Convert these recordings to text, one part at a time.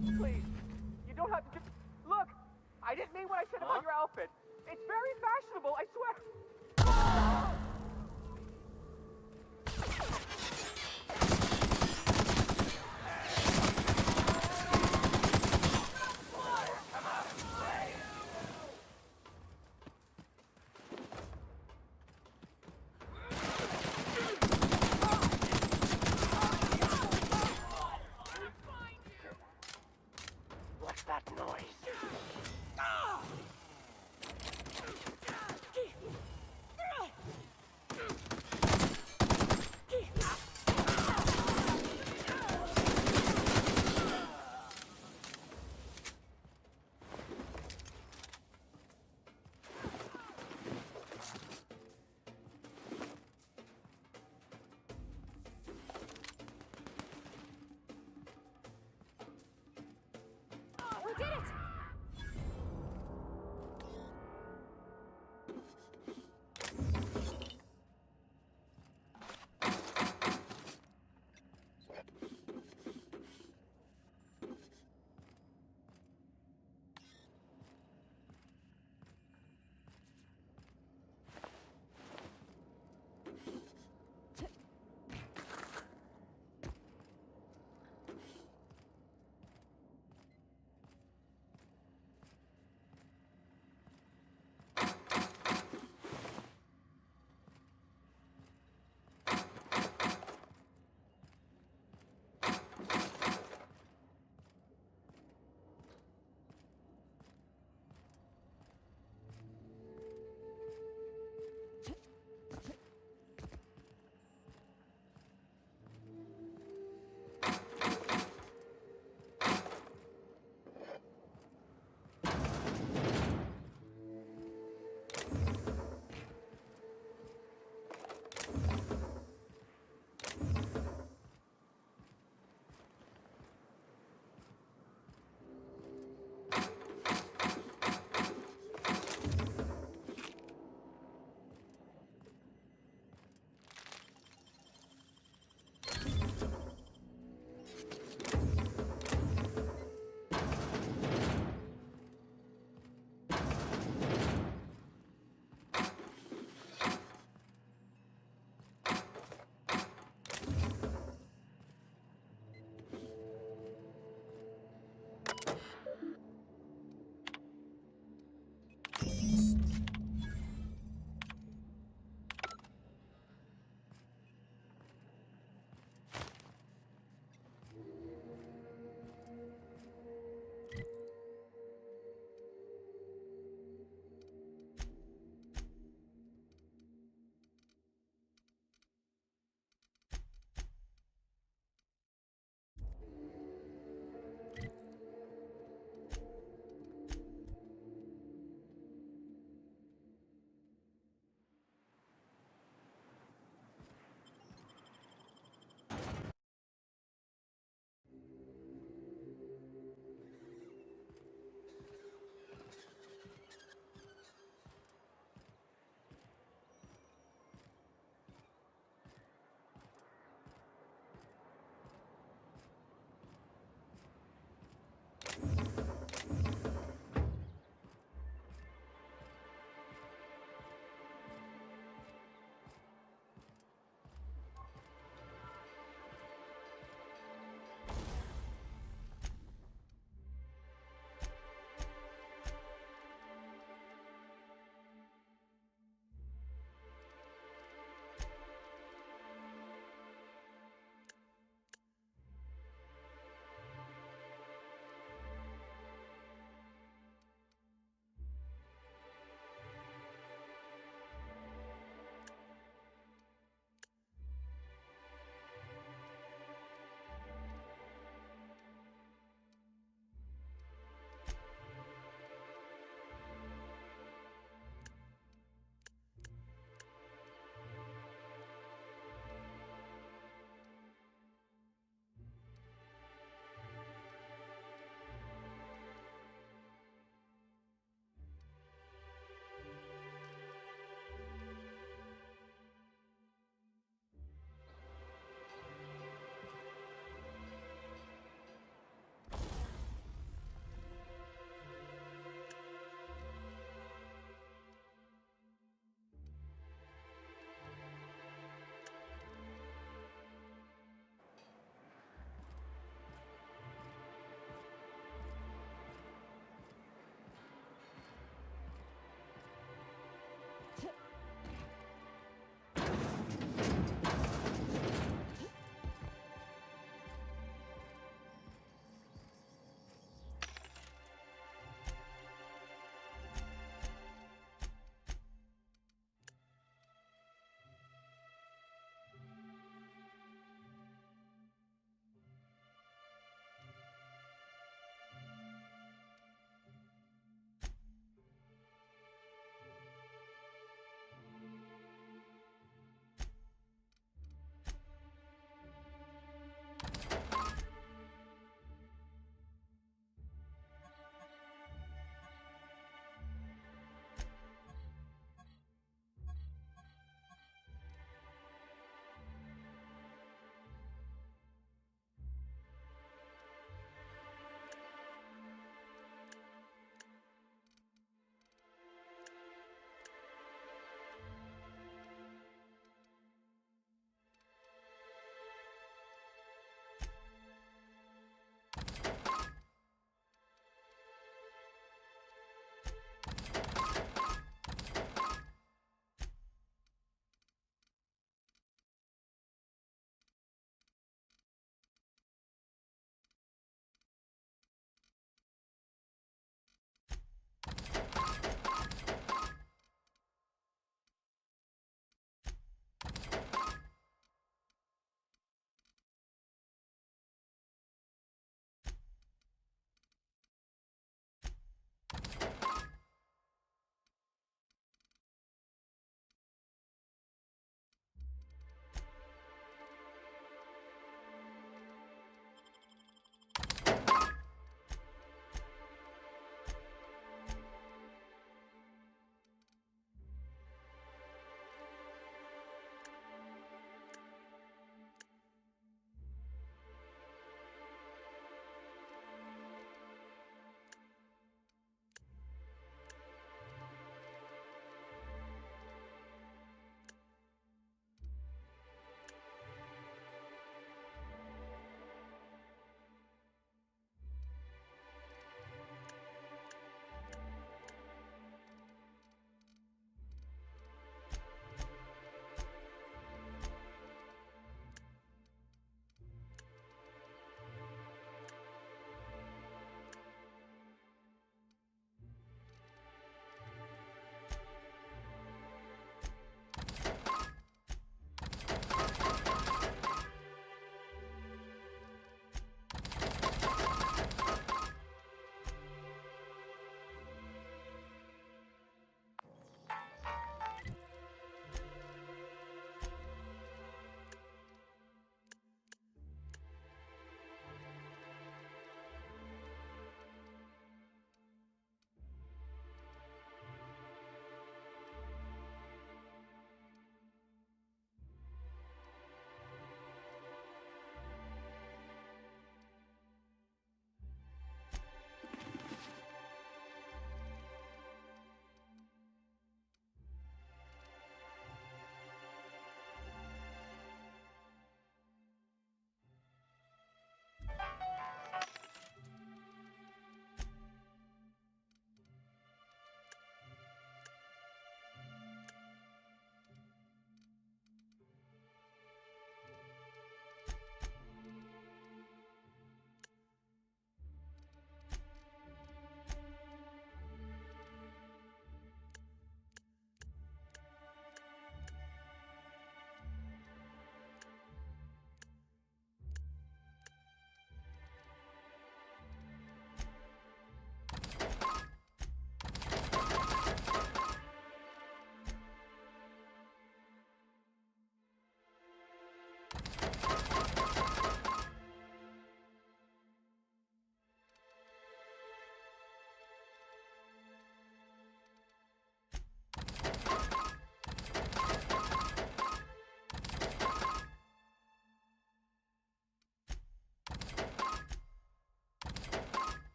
Please, you don't have to do... Look, I didn't mean what I said about your outfit. It's very fashionable, I swear. What's that noise? We did it!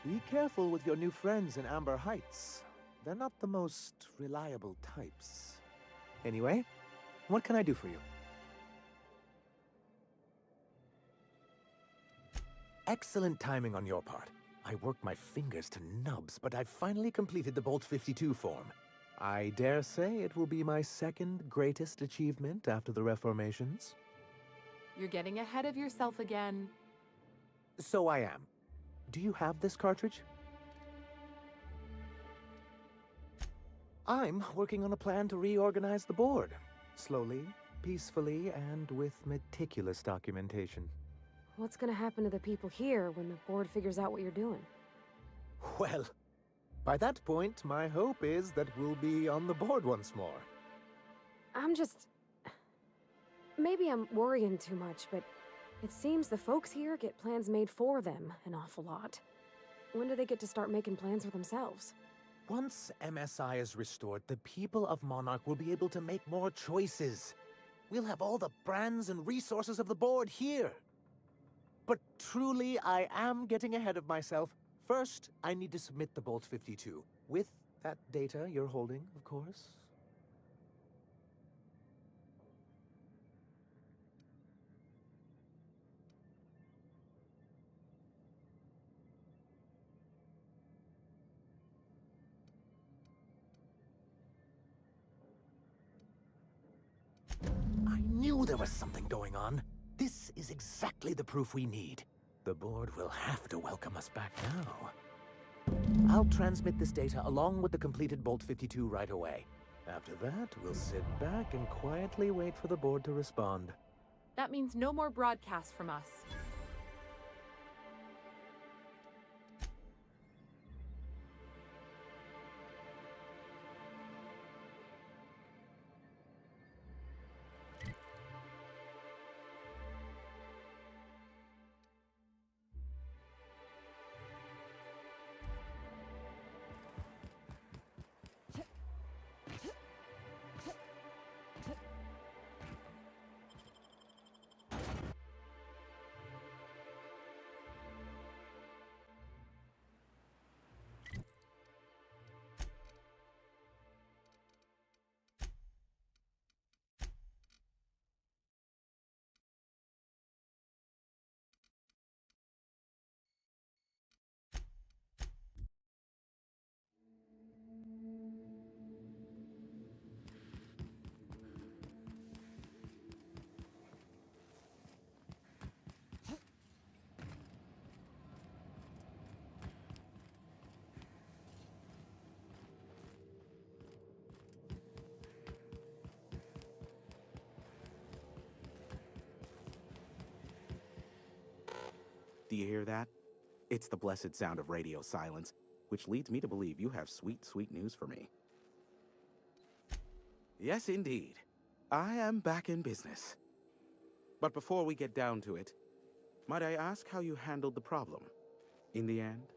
Be careful with your new friends in Amber Heights. They're not the most reliable types. Anyway, what can I do for you? Excellent timing on your part. I worked my fingers to nubs, but I've finally completed the Bolt 52 form. I dare say it will be my second greatest achievement after the Reformations. You're getting ahead of yourself again. So I am. Do you have this cartridge? I'm working on a plan to reorganize the board. Slowly, peacefully, and with meticulous documentation. What's gonna happen to the people here when the board figures out what you're doing? Well, by that point, my hope is that we'll be on the board once more. I'm just... Maybe I'm worrying too much, but it seems the folks here get plans made for them an awful lot. When do they get to start making plans for themselves? Once MSI is restored, the people of Monarch will be able to make more choices. We'll have all the brands and resources of the board here. But truly, I am getting ahead of myself. First, I need to submit the Bolt 52. With that data you're holding, of course. I knew there was something going on. This is exactly the proof we need. The board will have to welcome us back now. I'll transmit this data along with the completed Bolt 52 right away. After that, we'll sit back and quietly wait for the board to respond. That means no more broadcasts from us. Do you hear that? It's the blessed sound of radio silence, which leads me to believe you have sweet, sweet news for me. Yes, indeed. I am back in business. But before we get down to it, might I ask how you handled the problem? In the end?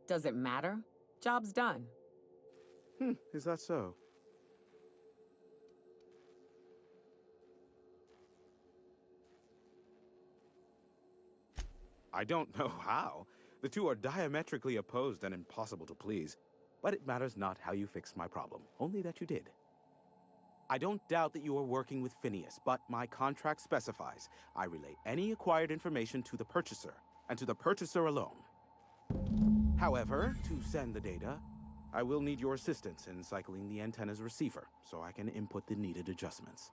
Does it matter? Job's done. Is that so? I don't know how. The two are diametrically opposed and impossible to please. But it matters not how you fixed my problem, only that you did. I don't doubt that you are working with Phineas, but my contract specifies I relay any acquired information to the purchaser, and to the purchaser alone. However, to send the data, I will need your assistance in cycling the antenna's receiver, so I can input the needed adjustments.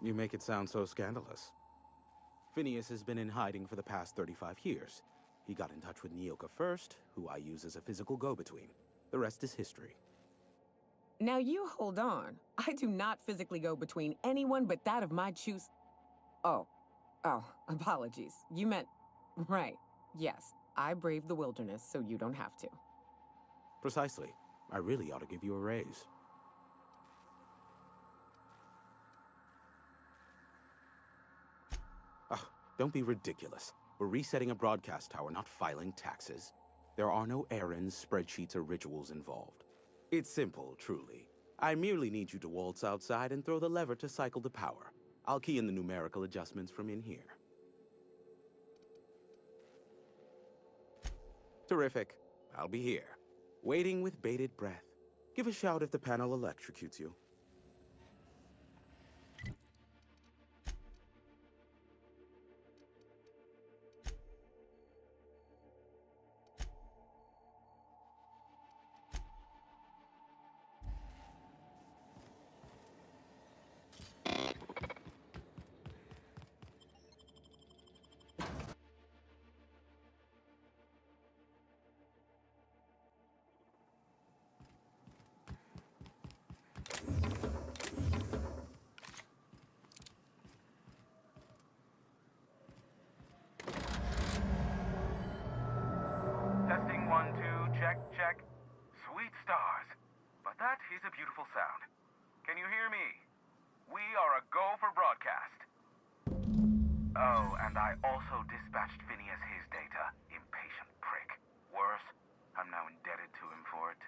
You make it sound so scandalous. Phineas has been in hiding for the past 35 years. He got in touch with Nyoka first, who I use as a physical go-between. The rest is history. Now you hold on. I do not physically go between anyone but that of my choose. Oh, apologies. You meant... Right. Yes, I braved the wilderness, so you don't have to. Precisely. I really ought to give you a raise. Oh, don't be ridiculous. We're resetting a broadcast tower, not filing taxes. There are no errands, spreadsheets, or rituals involved. It's simple, truly. I merely need you to waltz outside and throw the lever to cycle the power. I'll key in the numerical adjustments from in here. Terrific. I'll be here, waiting with bated breath. Give a shout if the panel electrocutes you. Testing 1, 2, check, check. Sweet stars. But that is a beautiful sound. Can you hear me? We are a go for broadcast. Oh, and I also dispatched Phineas his data. Impatient prick. Worse, I'm now indebted to him for it.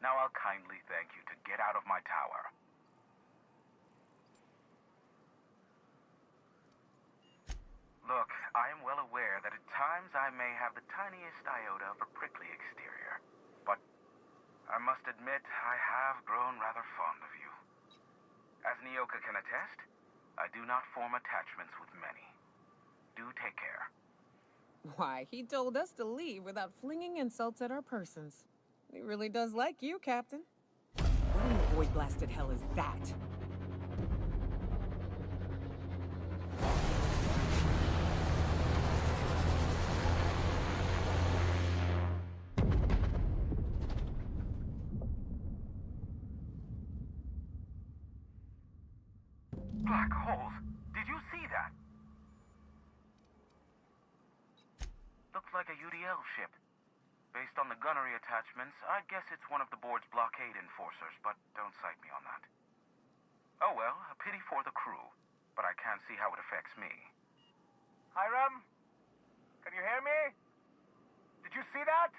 Now I'll kindly thank you to get out of my tower. Look, I am well aware that at times I may have the tiniest iota of a prickly exterior, but I must admit I have grown rather fond of you. As Nyoka can attest, I do not form attachments with many. Do take care. Why, he told us to leave without flinging insults at our persons. He really does like you, Captain. What in the void-blasted hell is that? Black holes. Did you see that? Looks like a UDL ship. Based on the gunnery attachments, I guess it's one of the board's blockade enforcers, but don't cite me on that. Oh well, a pity for the crew, but I can't see how it affects me. Hiram? Can you hear me? Did you see that?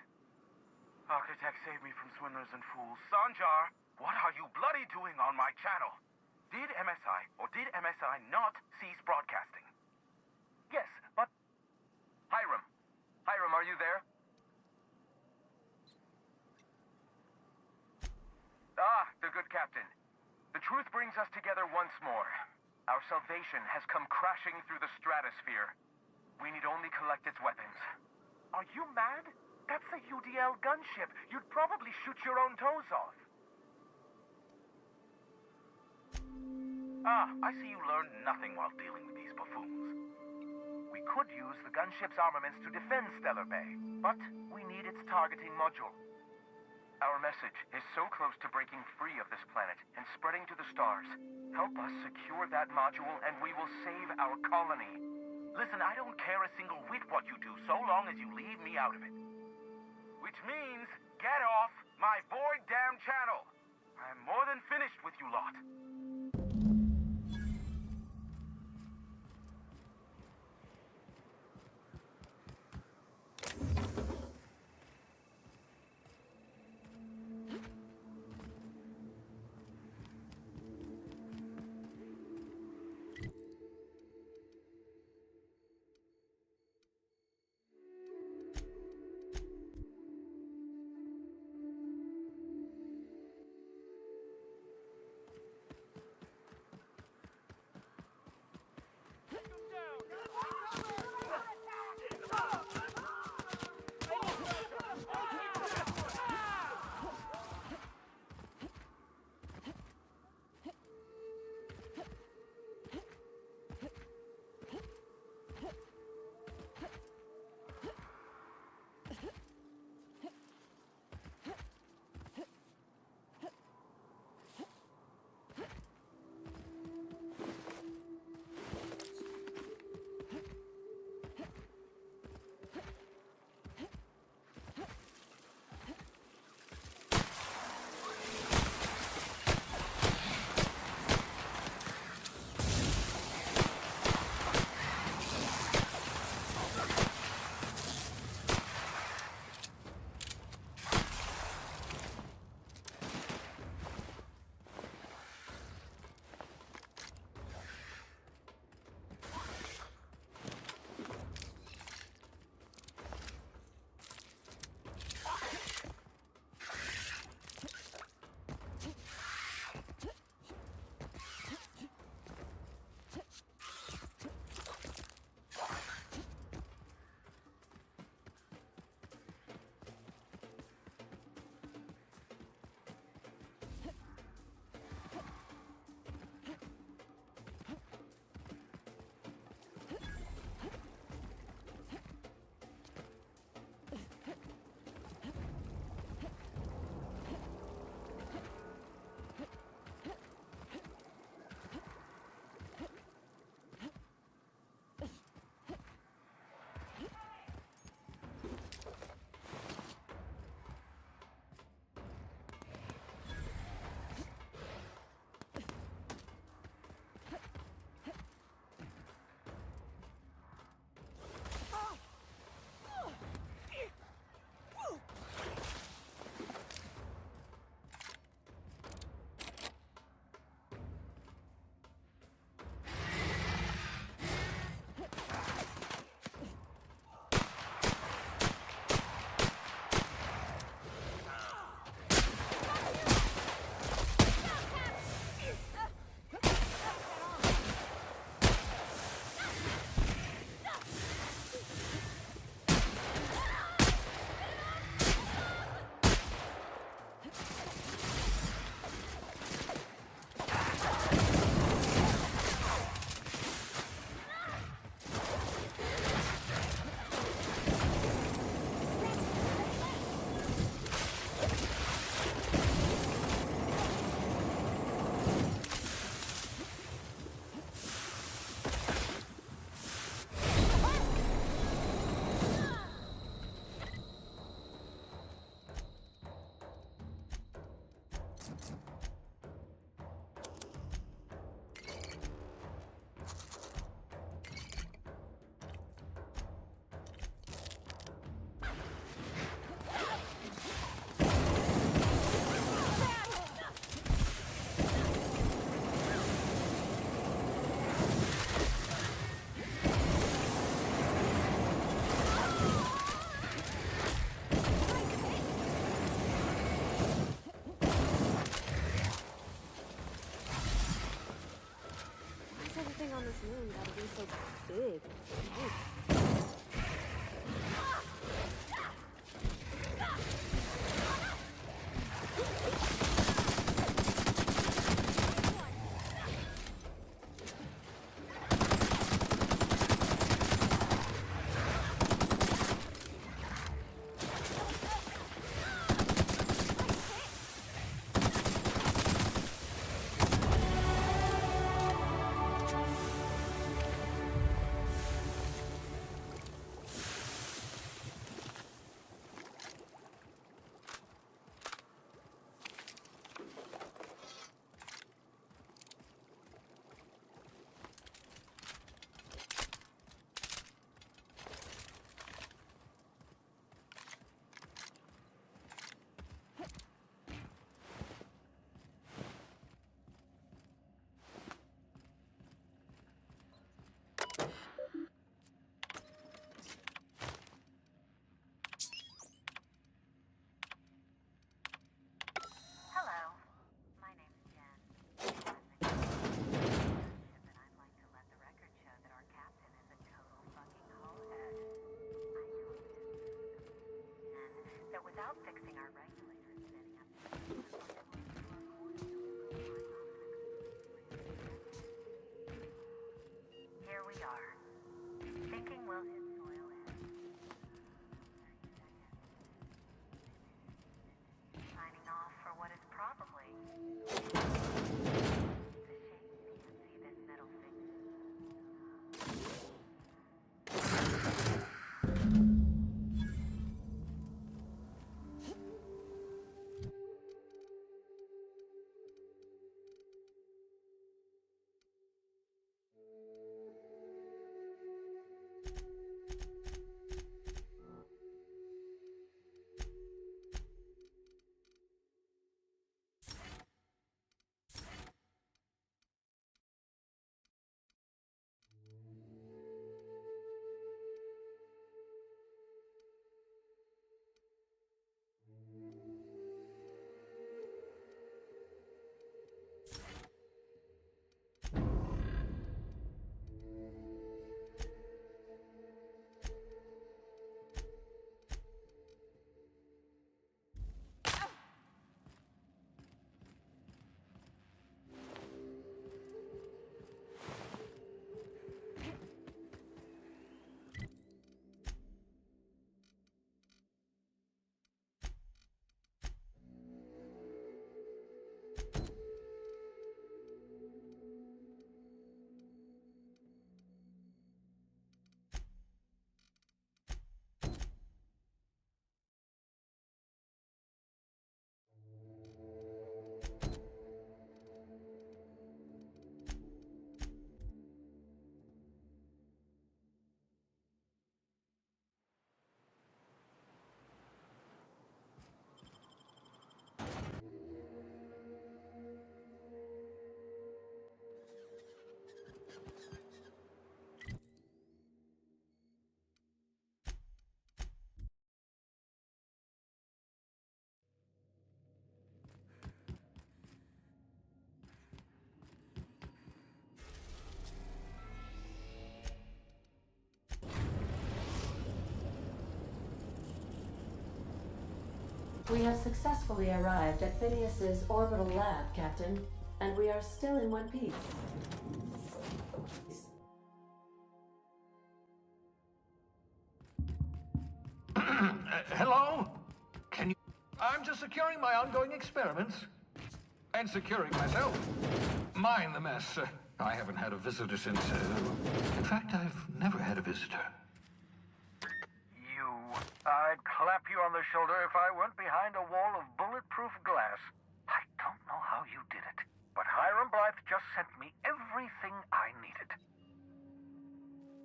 Architect, save me from swindlers and fools. Sanjar, what are you bloody doing on my channel? Did MSI or did MSI not cease broadcasting? Yes, but... Hiram. Hiram, are you there? Ah, the good captain. The truth brings us together once more. Our salvation has come crashing through the stratosphere. We need only collect its weapons. Are you mad? That's a UDL gunship. You'd probably shoot your own toes off. Ah, I see you learned nothing while dealing with these buffoons. We could use the gunship's armaments to defend Stellar Bay, but we need its targeting module. Our message is so close to breaking free of this planet and spreading to the stars. Help us secure that module and we will save our colony. Listen, I don't care a single whit what you do so long as you leave me out of it. Which means, get off my void damn channel. I'm more than finished with you lot. everything on this moon gotta be so big? Without fixing our regulators setting up here we are. Thinking we'll hit soil edge. 30 seconds. Signing off for what is probably it's a shame you can't see this metal thing. We have successfully arrived at Phineas's orbital lab, Captain, and we are still in one piece. Hello? Can you... I'm just securing my ongoing experiments. And securing myself. Mind the mess. I haven't had a visitor since... in fact, I've never had a visitor. I'd clap you on the shoulder if I went behind a wall of bulletproof glass. I don't know how you did it, but Hiram Blythe just sent me everything I needed.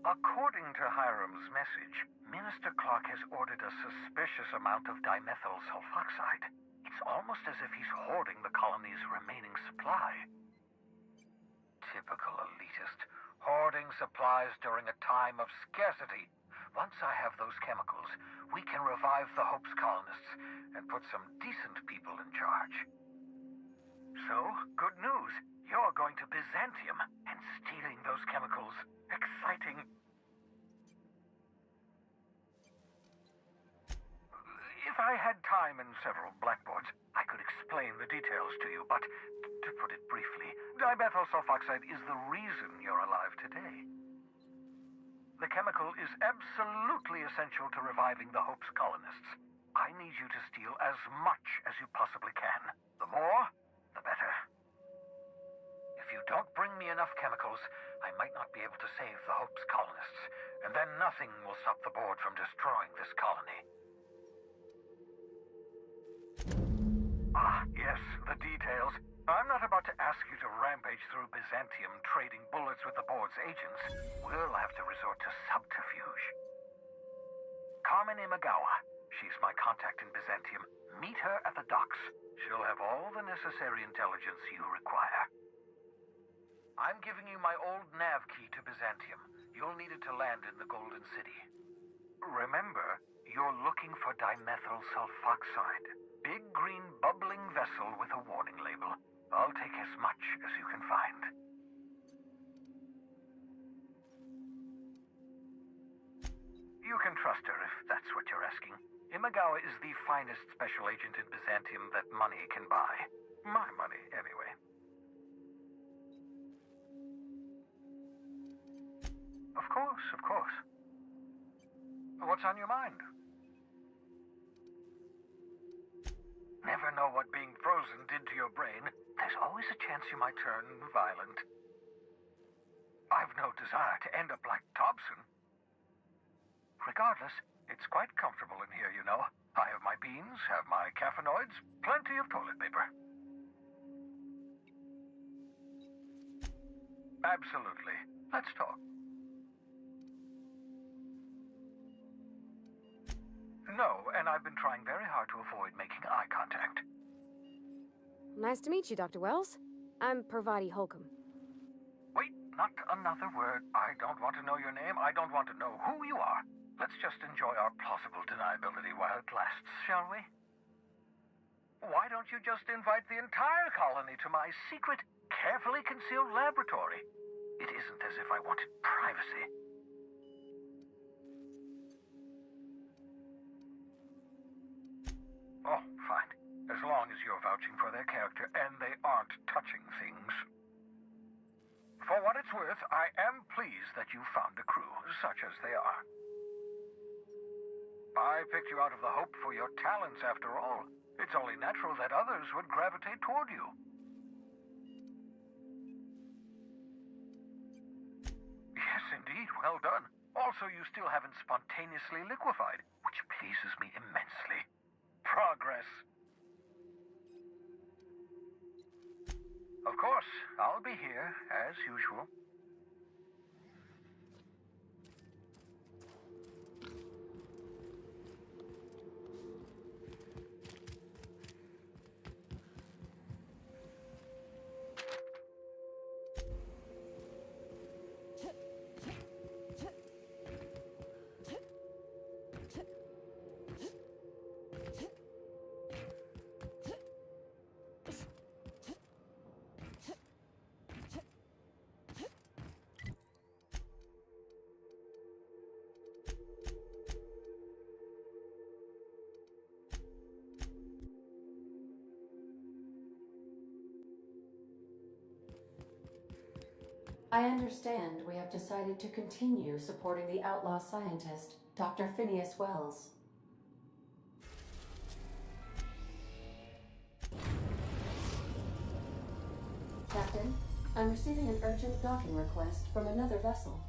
According to Hiram's message, Minister Clark has ordered a suspicious amount of dimethyl sulfoxide. It's almost as if he's hoarding the colony's remaining supply. Typical elitist, hoarding supplies during a time of scarcity. Once I have those chemicals, we can revive the Hope's colonists and put some decent people in charge. So, good news. You're going to Byzantium, and stealing those chemicals several blackboards. I could explain the details to you, but to put it briefly, dimethyl sulfoxide is the reason you're alive today. The chemical is absolutely essential to reviving the Hope's colonists. I need you to steal as much as you possibly can. The more, the better. If you don't bring me enough chemicals, I might not be able to save the Hope's colonists, and then nothing will stop the board from destroying this colony. Ah, yes, the details. I'm not about to ask you to rampage through Byzantium trading bullets with the board's agents. We'll have to resort to subterfuge. Carmen Imagawa. She's my contact in Byzantium. Meet her at the docks. She'll have all the necessary intelligence you require. I'm giving you my old nav key to Byzantium. You'll need it to land in the Golden City. Remember, you're looking for dimethyl sulfoxide. Big green bubbling vessel with a warning label. I'll take as much as you can find. You can trust her if that's what you're asking. Imagawa is the finest special agent in Byzantium that money can buy. My money, anyway. Of course, of course. What's on your mind? Never know what being frozen did to your brain. There's always a chance you might turn violent. I've no desire to end up like Dobson. Regardless, it's quite comfortable in here, you know. I have my beans, have my caffeinoids, plenty of toilet paper. Absolutely. Let's talk. No, and I've been trying very hard to avoid making eye contact. Nice to meet you, Dr. Wells. I'm Parvati Holcomb. Wait, not another word. I don't want to know your name. I don't want to know who you are. Let's just enjoy our plausible deniability while it lasts, shall we? Why don't you just invite the entire colony to my secret, carefully concealed laboratory? It isn't as if I wanted privacy. Oh, fine. As long as you're vouching for their character and they aren't touching things. For what it's worth, I am pleased that you found a crew, such as they are. I picked you out of the Hope for your talents, after all. It's only natural that others would gravitate toward you. Yes, indeed. Well done. Also, you still haven't spontaneously liquefied, which pleases me immensely. Progress. Of course, I'll be here, as usual. I understand we have decided to continue supporting the outlaw scientist, Dr. Phineas Wells. Captain, I'm receiving an urgent docking request from another vessel.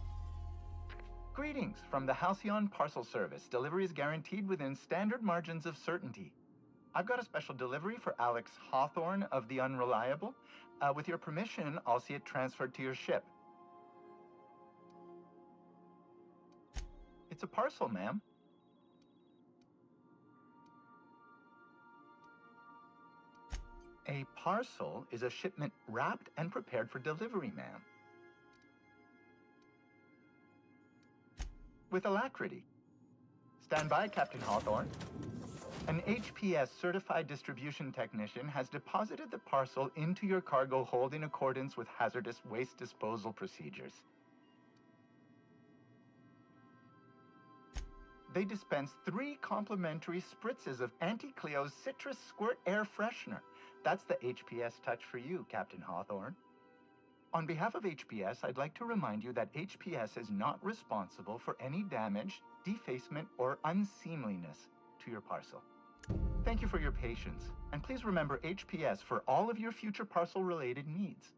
Greetings from the Halcyon Parcel Service. Delivery is guaranteed within standard margins of certainty. I've got a special delivery for Alex Hawthorne of the Unreliable. With your permission, I'll see it transferred to your ship. It's a parcel, ma'am. A parcel is a shipment wrapped and prepared for delivery, ma'am. With alacrity. Stand by, Captain Hawthorne. An HPS certified distribution technician has deposited the parcel into your cargo hold in accordance with hazardous waste disposal procedures. they dispense 3 complimentary spritzes of Auntie Cleo's Citrus Squirt Air Freshener. That's the HPS touch for you, Captain Hawthorne. On behalf of HPS, I'd like to remind you that HPS is not responsible for any damage, defacement, or unseemliness to your parcel. Thank you for your patience, and please remember HPS for all of your future parcel-related needs.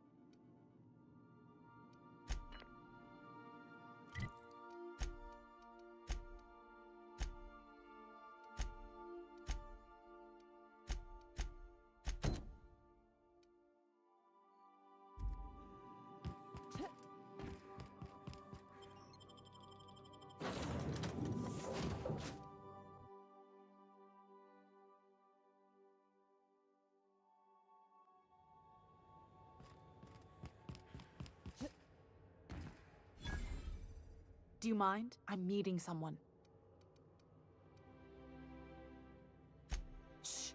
Do you mind? I'm meeting someone. Shh.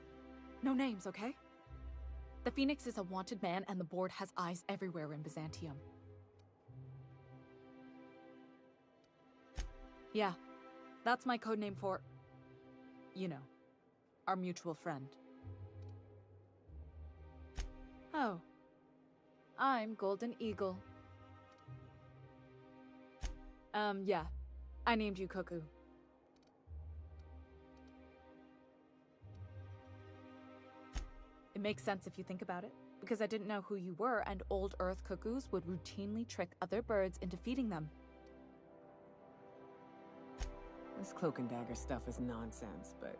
No names, okay? The Phoenix is a wanted man, and the board has eyes everywhere in Byzantium. Yeah, that's my codename for... you know, our mutual friend. Oh. I'm Golden Eagle. Yeah. I named you Cuckoo. It makes sense if you think about it, because I didn't know who you were, and old Earth cuckoos would routinely trick other birds into feeding them. This cloak and dagger stuff is nonsense, but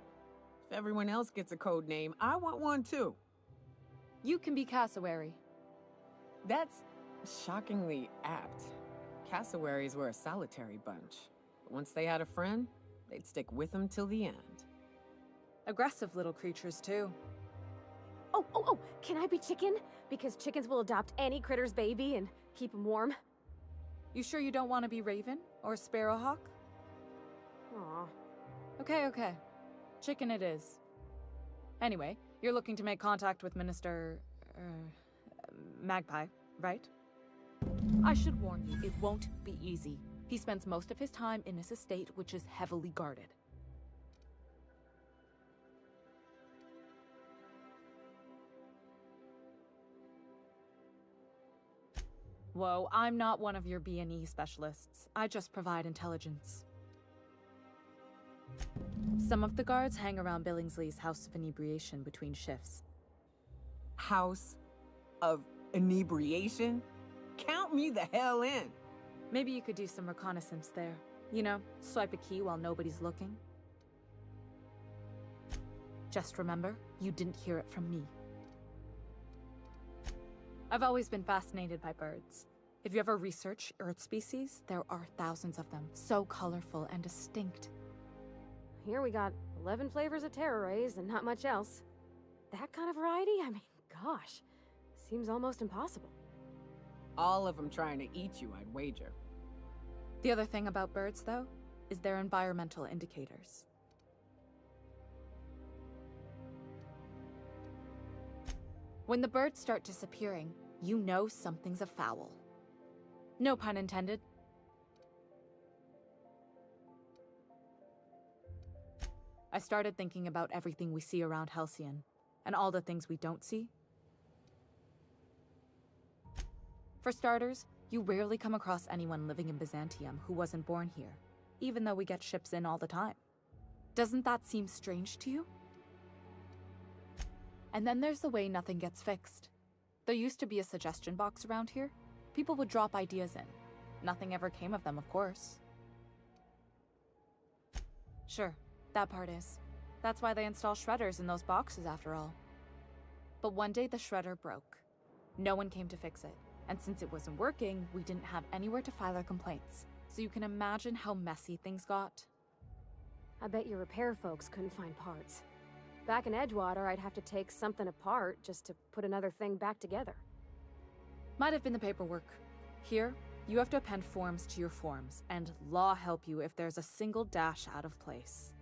if everyone else gets a code name, I want one too. You can be Cassowary. That's shockingly apt. Cassowaries were a solitary bunch. But once they had a friend, they'd stick with them till the end. Aggressive little creatures, too. Oh, can I be chicken? Because chickens will adopt any critter's baby and keep them warm. You sure you don't want to be Raven or Sparrowhawk? Aw. Okay. Chicken it is. Anyway, you're looking to make contact with Minister... Magpie, right? I should warn you, it won't be easy. He spends most of his time in his estate, which is heavily guarded. Whoa, I'm not one of your B&E specialists. I just provide intelligence. Some of the guards hang around Billingsley's House of Inebriation between shifts. House of Inebriation? Count me the hell in! Maybe you could do some reconnaissance there. You know, swipe a key while nobody's looking. Just remember, you didn't hear it from me. I've always been fascinated by birds. If you ever research Earth species, there are thousands of them, so colorful and distinct. Here we got 11 flavors of terror rays and not much else. That kind of variety? I mean, gosh, seems almost impossible. All of them trying to eat you, I'd wager. The other thing about birds, though, is their environmental indicators. When the birds start disappearing, you know something's afoul. No pun intended. I started thinking about everything we see around Halcyon, and all the things we don't see. For starters, you rarely come across anyone living in Byzantium who wasn't born here, even though we get ships in all the time. Doesn't that seem strange to you? And then there's the way nothing gets fixed. There used to be a suggestion box around here. People would drop ideas in. Nothing ever came of them, of course. Sure, that part is. That's why they install shredders in those boxes, after all. But one day the shredder broke. No one came to fix it. And since it wasn't working, we didn't have anywhere to file our complaints. So you can imagine how messy things got. I bet your repair folks couldn't find parts. Back in Edgewater, I'd have to take something apart just to put another thing back together. Might have been the paperwork. Here, you have to append forms to your forms, and law help you if there's a single dash out of place.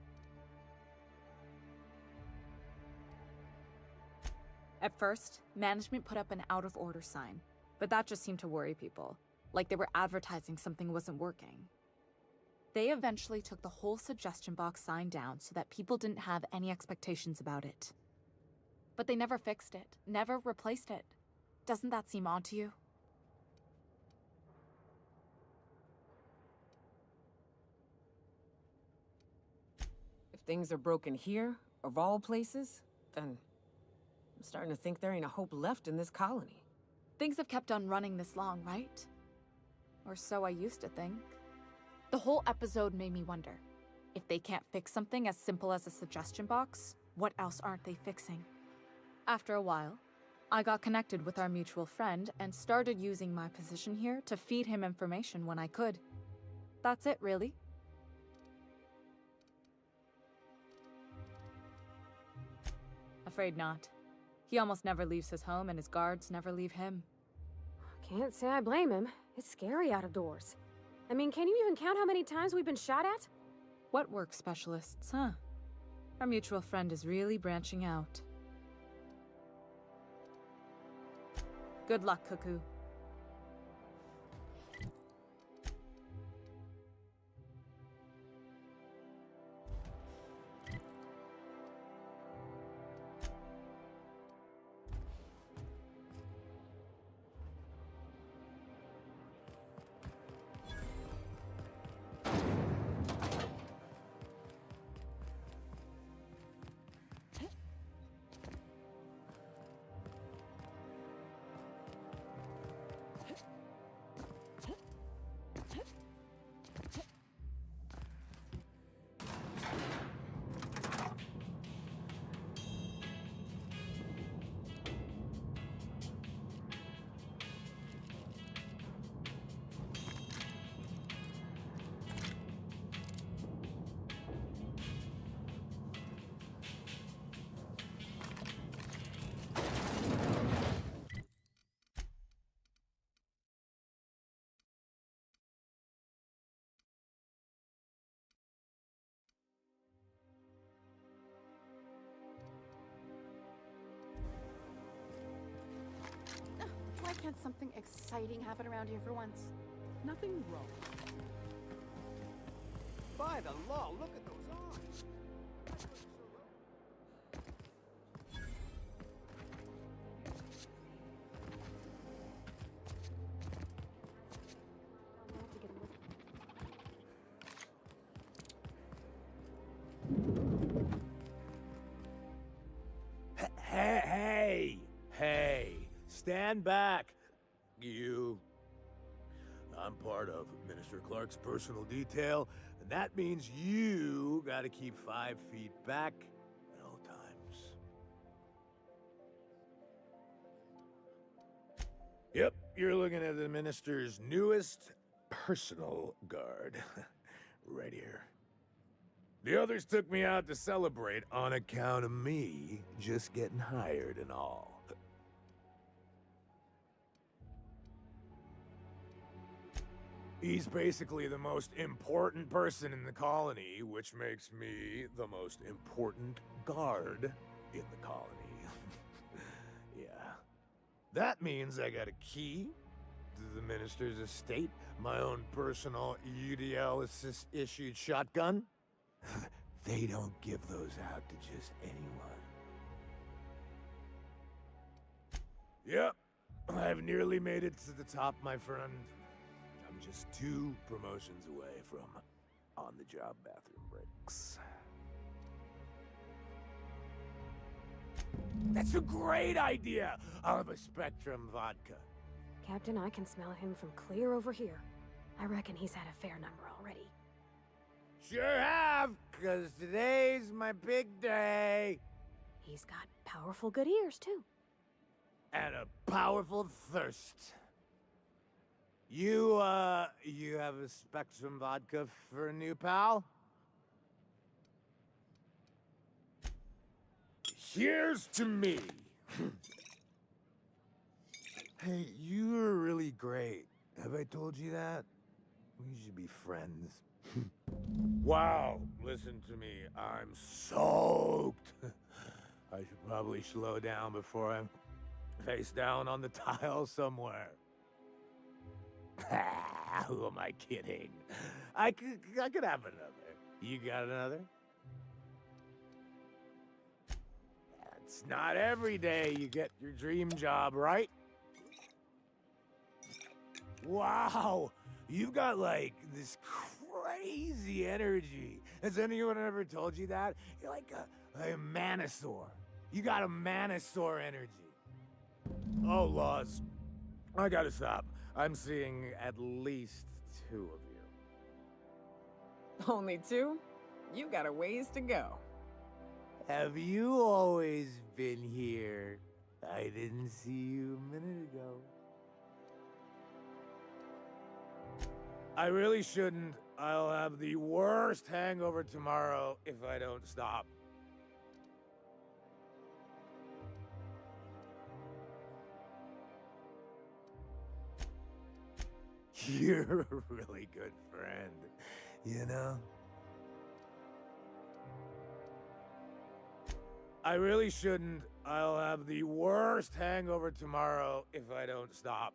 At first, management put up an out-of-order sign, but that just seemed to worry people, like they were advertising something wasn't working. They eventually took the whole suggestion box sign down so that people didn't have any expectations about it. But they never fixed it, never replaced it. Doesn't that seem odd to you? If things are broken here, of all places, then I'm starting to think there ain't a hope left in this colony. Things have kept on running this long, right? Or so I used to think. The whole episode made me wonder, if they can't fix something as simple as a suggestion box, what else aren't they fixing? After a while, I got connected with our mutual friend and started using my position here to feed him information when I could. That's it, really. Afraid not. He almost never leaves his home and his guards never leave him. Can't say I blame him. It's scary out of doors. I mean, can you even count how many times we've been shot at? What work specialists, huh? Our mutual friend is really branching out. Good luck, Cuckoo. Why can't something exciting happen around here for once? Nothing wrong. By the law, look at those arms. Hey! Stand back! You. I'm part of Minister Clark's personal detail, and that means you gotta keep 5 feet back at all times. Yep, you're looking at the Minister's newest personal guard. Right here. The others took me out to celebrate on account of me just getting hired and all. He's basically the most important person in the colony, which makes me the most important guard in the colony. Yeah. That means I got a key to the minister's estate, my own personal UDL-issued shotgun. They don't give those out to just anyone. Yep, I've nearly made it to the top, my friend. I'm just 2 promotions away from on-the-job bathroom breaks. That's a great idea! I'll have a Spectrum vodka. Captain, I can smell him from clear over here. I reckon he's had a fair number already. Sure have, 'cause today's my big day. He's got powerful good ears, too. And a powerful thirst. You have a Spectrum vodka for a new pal? Here's to me. Hey, you are really great. Have I told you that? We should be friends. Wow, listen to me. I'm soaked. I should probably slow down before I'm face down on the tile somewhere. Who am I kidding? I could have another. You got another? It's not every day you get your dream job, right? Wow, you've got like this crazy energy. Has anyone ever told you that? You're like a manosaur. You got a manosaur energy. Oh, Laws. I gotta stop. I'm seeing at least 2 of you. Only 2? You got a ways to go. Have you always been here? I didn't see you a minute ago. I really shouldn't. I'll have the worst hangover tomorrow if I don't stop. You're a really good friend, you know? I really shouldn't. I'll have the worst hangover tomorrow if I don't stop.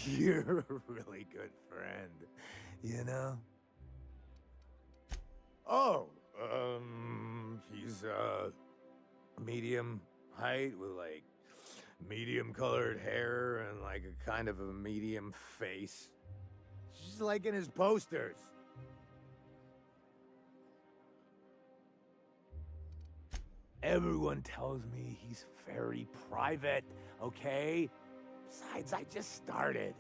You're a really good friend, you know? Oh, he's, medium height with, like, medium colored hair and, like, a kind of a medium face. Just like in his posters. Everyone tells me he's very private, okay? Besides, I just started.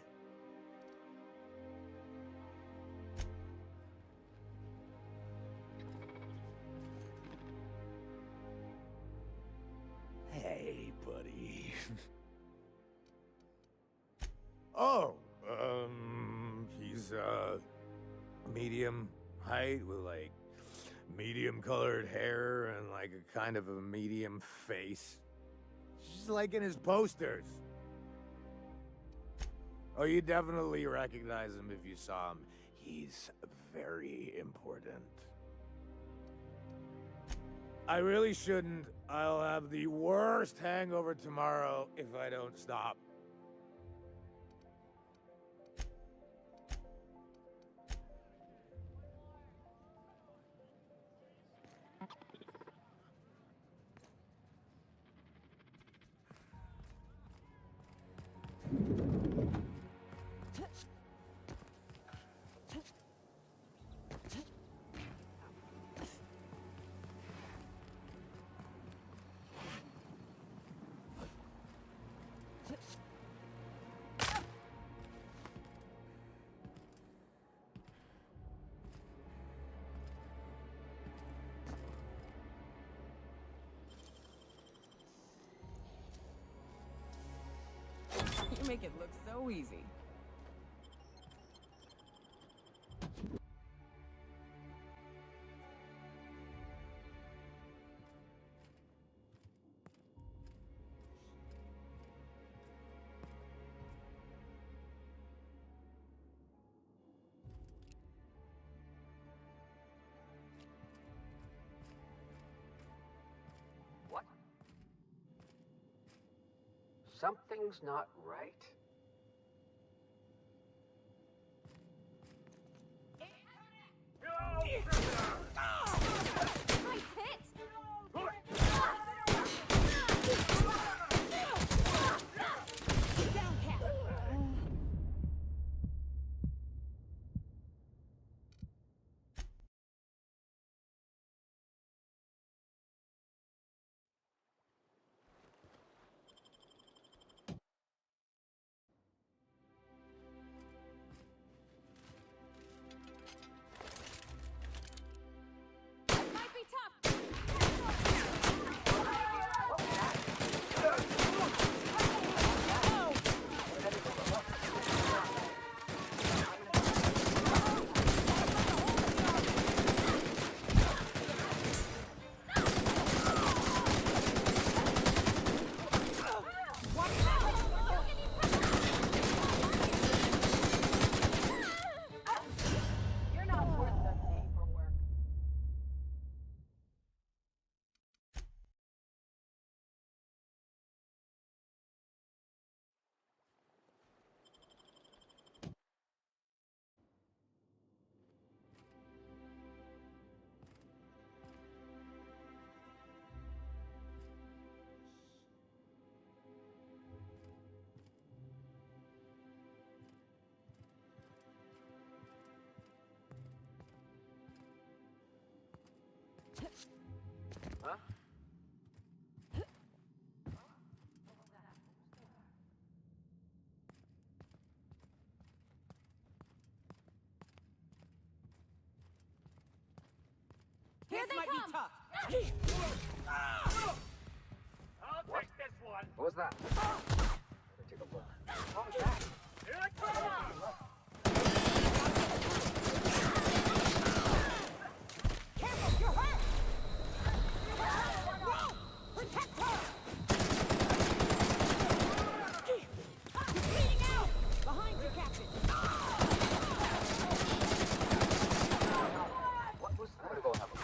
Hey, buddy. Oh, he's, medium height with, like, medium colored hair and, like, a kind of a medium face. Just like in his posters. Oh, you definitely recognize him if you saw him. He's very important. I really shouldn't. I'll have the worst hangover tomorrow if I don't stop. You make it look so easy. What? Something's not right. This might be tough. I'll take this one. What was that? Better take a look. What was that? Here I come! Careful, you're hurt! Whoa! Protect her! You're bleeding out! Behind you, Captain! What was that? I'm gonna go have a look.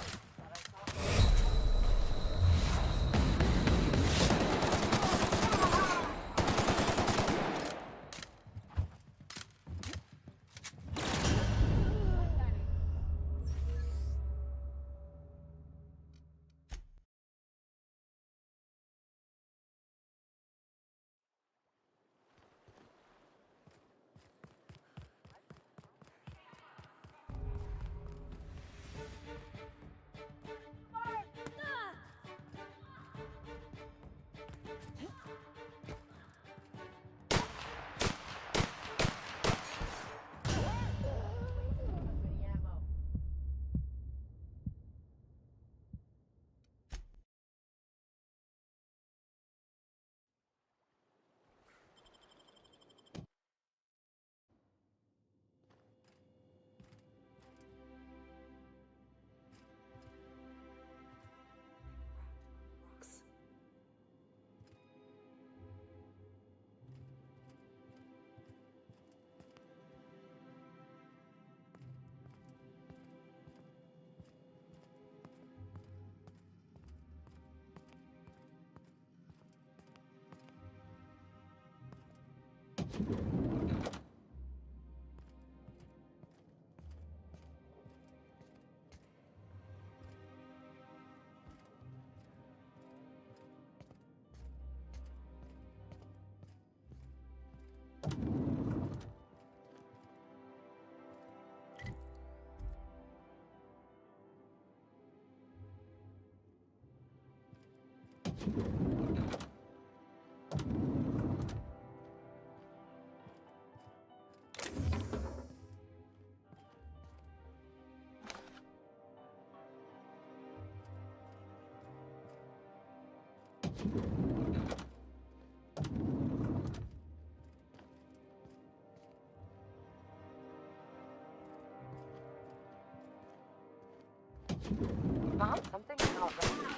Mom, something's not right.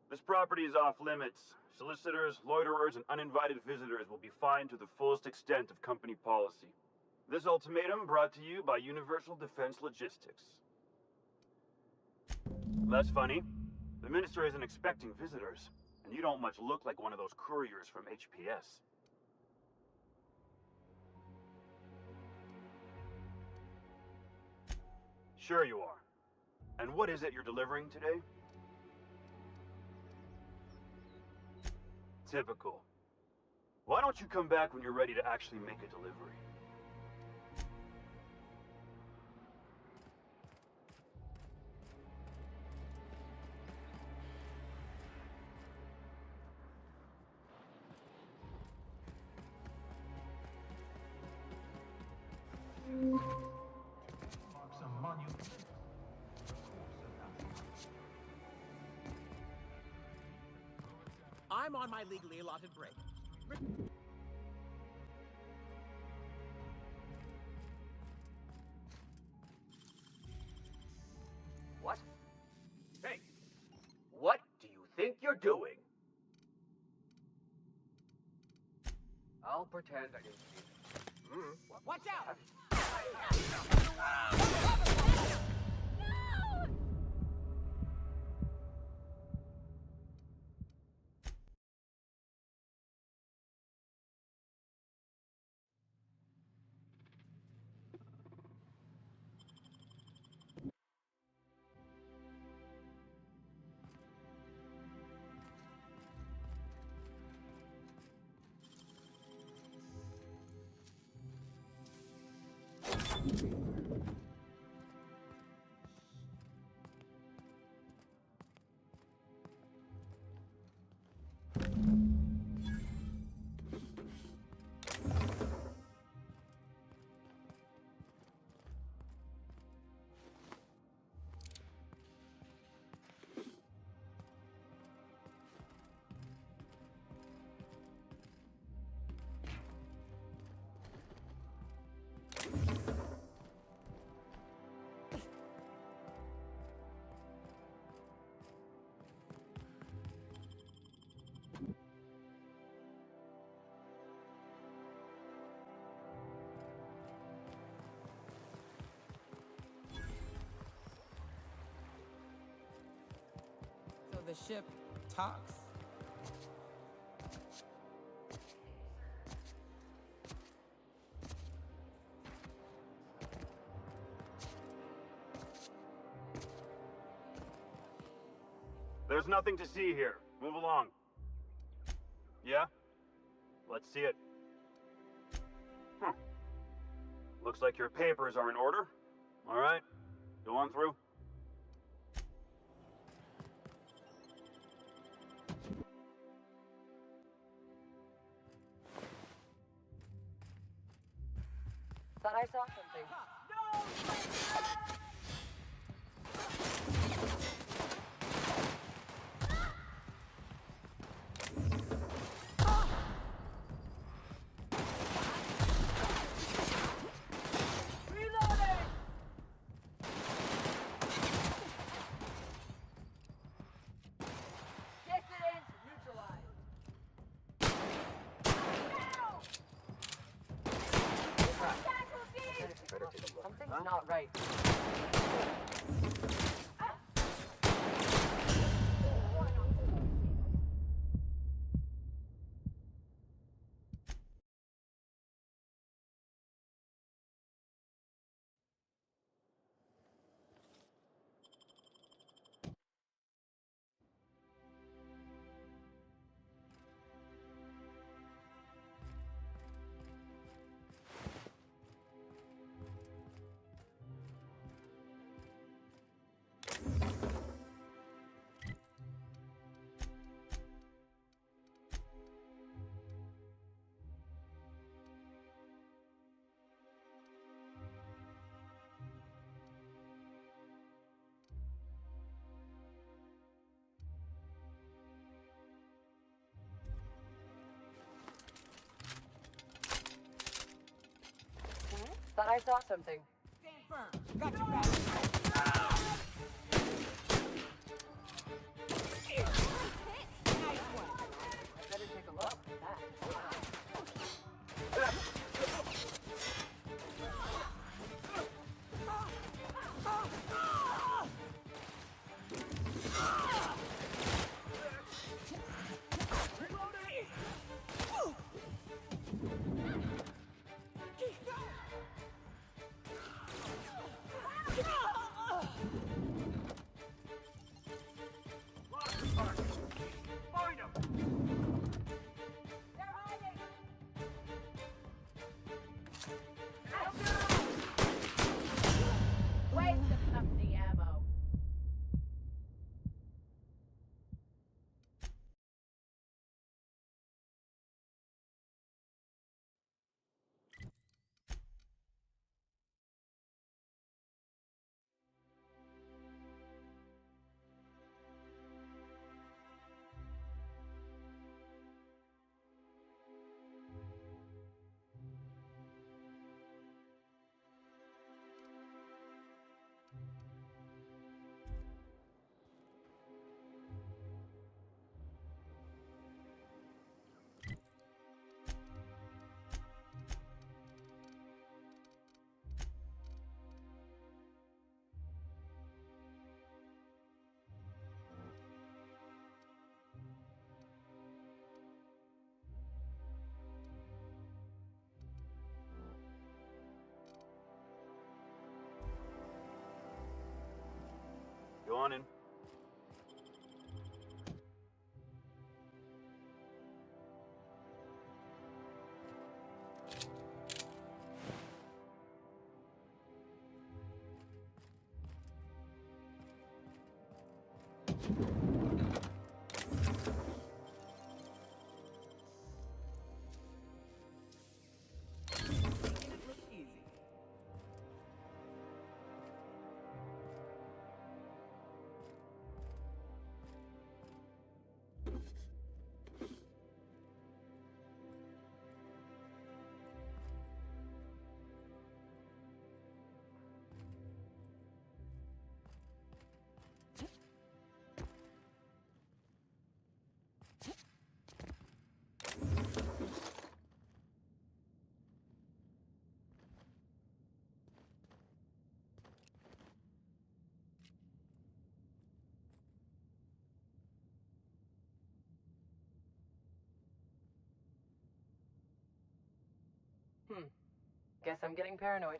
This property is off limits. Solicitors, loiterers, and uninvited visitors will be fined to the fullest extent of company policy. This ultimatum brought to you by Universal Defense Logistics. That's funny. The Minister isn't expecting visitors, and you don't much look like one of those couriers from HPS. Sure you are. And what is it you're delivering today? Typical. Why don't you come back when you're ready to actually make a delivery? I'm on my legally allotted break. What? Hey, what do you think you're doing? I'll pretend I didn't see it. Watch out! So the ship talks? There's nothing to see here. Move along. Yeah? Let's see it. Looks like your papers are in order. All right. Go on through. Thought I saw something. Something's not right. Thought I saw something. Stand firm. Got your back. Nice one. Better take a look at that. Reloading! Guess I'm getting paranoid.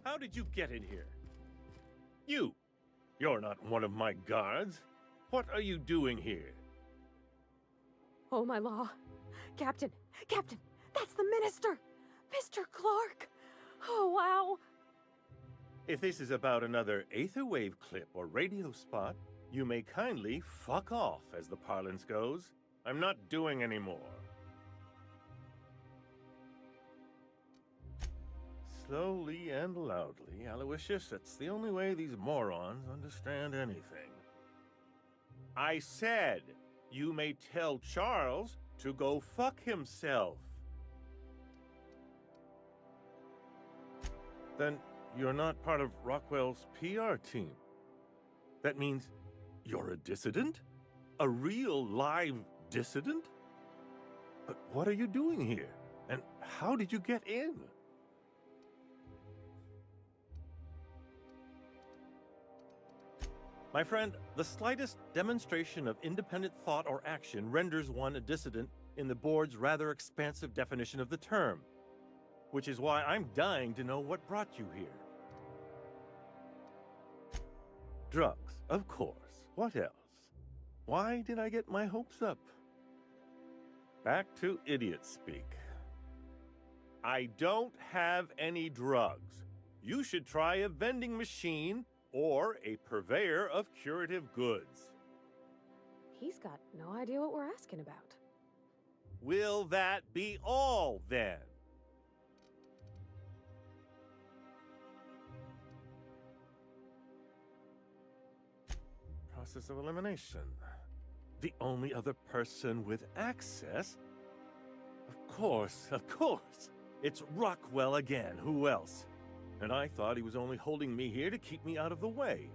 How did you get in here? You're not one of my guards. What are you doing here? Oh, my law. Captain, that's the minister! Mr. Clark! Oh, wow! If this is about another aetherwave clip or radio spot, you may kindly fuck off, as the parlance goes. I'm not doing any more. Slowly and loudly, Aloysius, it's the only way these morons understand anything. I said, you may tell Charles to go fuck himself. Then you're not part of Rockwell's PR team. That means you're a dissident? A real live dissident? But what are you doing here? And how did you get in? My friend, the slightest demonstration of independent thought or action renders one a dissident in the board's rather expansive definition of the term, which is why I'm dying to know what brought you here. Drugs, of course. What else? Why did I get my hopes up? Back to idiot speak. I don't have any drugs. You should try a vending machine or a purveyor of curative goods. He's got no idea what we're asking about. Will that be all, then? Process of elimination. The only other person with access? Of course. It's Rockwell again. Who else? And I thought he was only holding me here to keep me out of the way.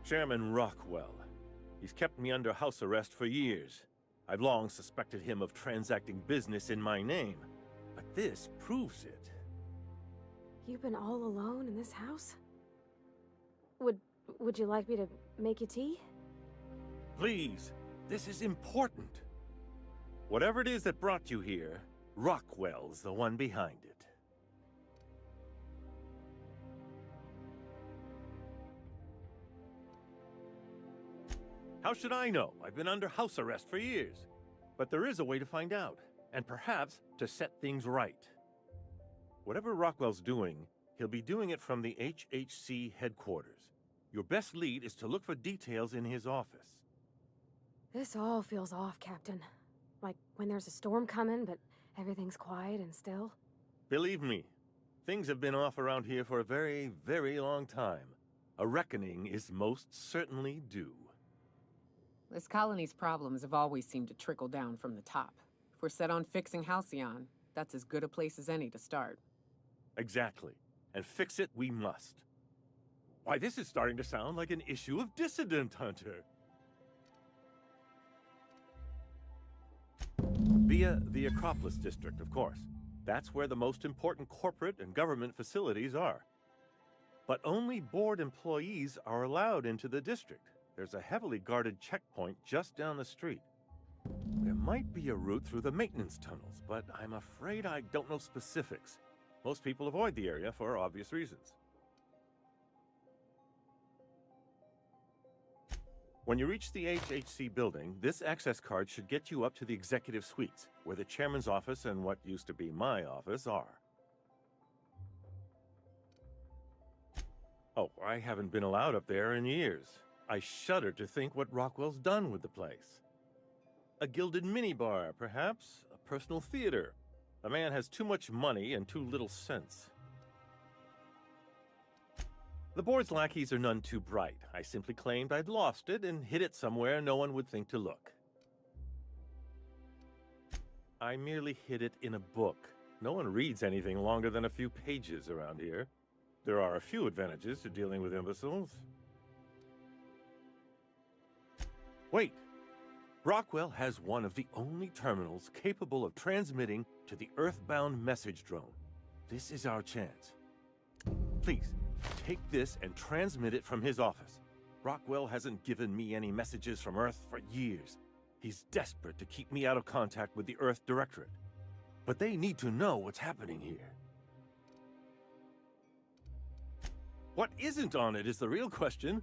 Chairman Rockwell. He's kept me under house arrest for years. I've long suspected him of transacting business in my name, but this proves it. You've been all alone in this house? Would you like me to make you tea? Please, this is important. Whatever it is that brought you here, Rockwell's the one behind it. How should I know? I've been under house arrest for years. But there is a way to find out, and perhaps to set things right. Whatever Rockwell's doing, he'll be doing it from the HHC headquarters. Your best lead is to look for details in his office. This all feels off, Captain. Like when there's a storm coming, but everything's quiet and still. Believe me, things have been off around here for a very, very long time. A reckoning is most certainly due. This colony's problems have always seemed to trickle down from the top. If we're set on fixing Halcyon, that's as good a place as any to start. Exactly. And fix it we must. Why, this is starting to sound like an issue of Dissident Hunter. Via the Acropolis District, of course. That's where the most important corporate and government facilities are. But only board employees are allowed into the district. There's a heavily guarded checkpoint just down the street. There might be a route through the maintenance tunnels, but I'm afraid I don't know specifics. Most people avoid the area for obvious reasons. When you reach the HHC building, this access card should get you up to the executive suites, where the chairman's office and what used to be my office are. Oh, I haven't been allowed up there in years. I shudder to think what Rockwell's done with the place. A gilded minibar, perhaps? A personal theater. The man has too much money and too little sense. The board's lackeys are none too bright. I simply claimed I'd lost it and hid it somewhere no one would think to look. I merely hid it in a book. No one reads anything longer than a few pages around here. There are a few advantages to dealing with imbeciles. Wait! Rockwell has one of the only terminals capable of transmitting to the Earthbound message drone. This is our chance. Please, take this and transmit it from his office. Rockwell hasn't given me any messages from Earth for years. He's desperate to keep me out of contact with the Earth Directorate. But they need to know what's happening here. What isn't on it is the real question.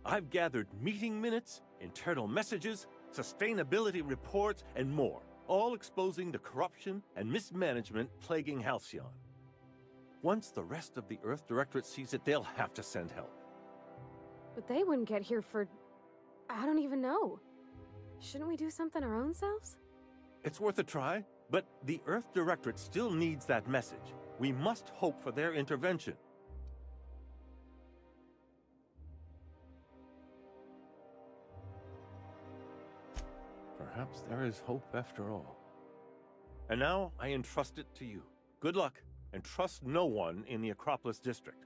I've gathered meeting minutes, internal messages, sustainability reports, and more, all exposing the corruption and mismanagement plaguing Halcyon. Once the rest of the Earth Directorate sees it, they'll have to send help. But they wouldn't get here for... I don't even know. Shouldn't we do something our own selves? It's worth a try, but the Earth Directorate still needs that message. We must hope for their intervention. Perhaps there is hope after all. And now I entrust it to you. Good luck, and trust no one in the Acropolis District.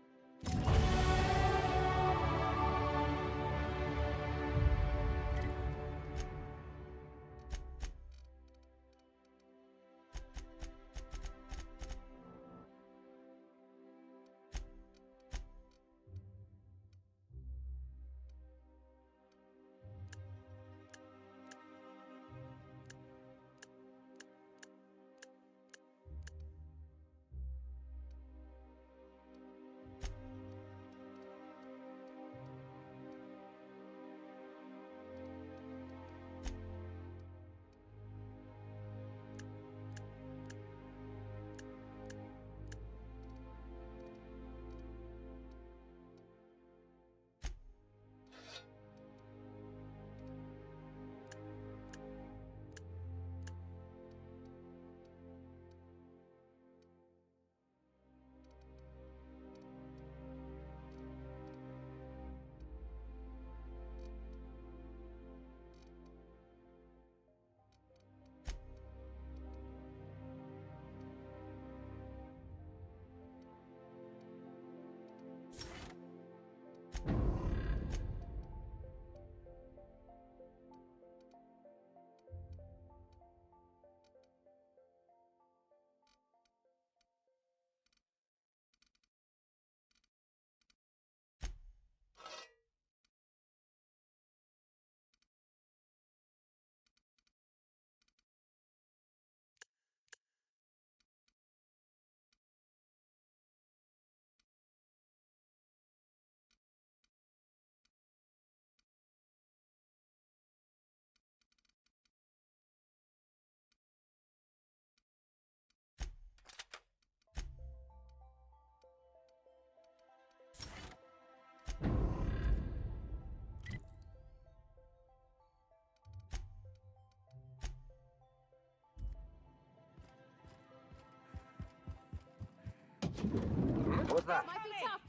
What was that? Might be tough.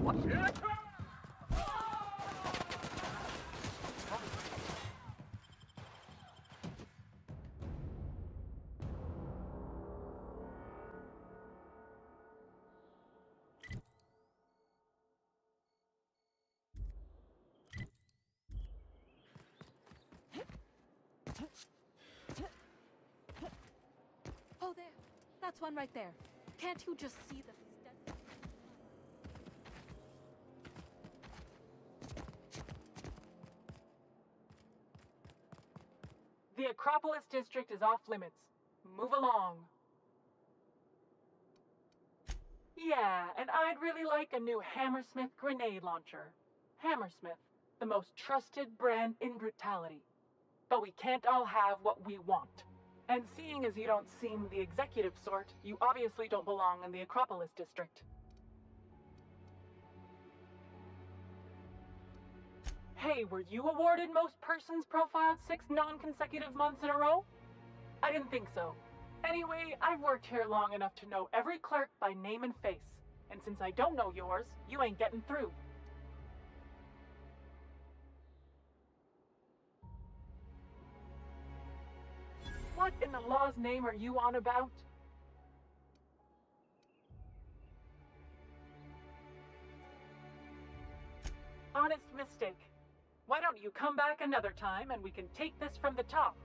What? Oh, there. That's one right there. Can't you just see the stench? The Acropolis district is off limits. Move along. Yeah, and I'd really like a new Hammersmith grenade launcher. Hammersmith, the most trusted brand in brutality. But we can't all have what we want. And seeing as you don't seem the executive sort, you obviously don't belong in the Acropolis district. Hey, were you awarded most persons profiled 6 non-consecutive months in a row? I didn't think so. Anyway, I've worked here long enough to know every clerk by name and face. And since I don't know yours, you ain't getting through. What in the law's name are you on about? Honest mistake. Why don't you come back another time and we can take this from the top?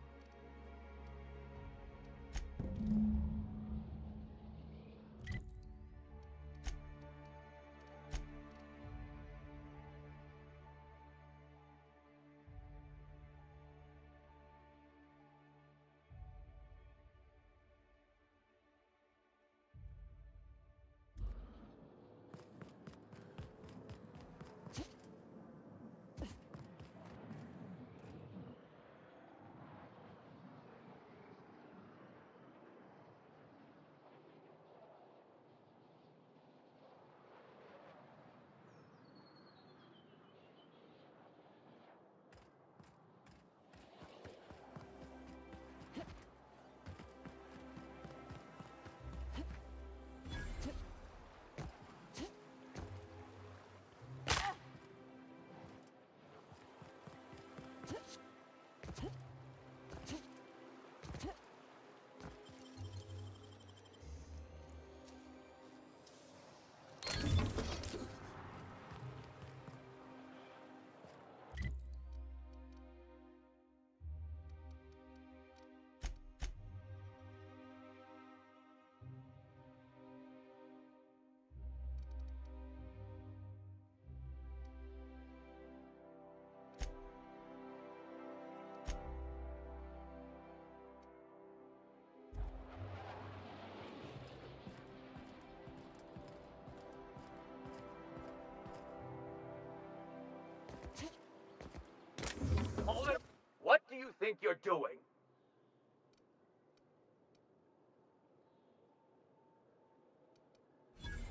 Hold it. What do you think you're doing?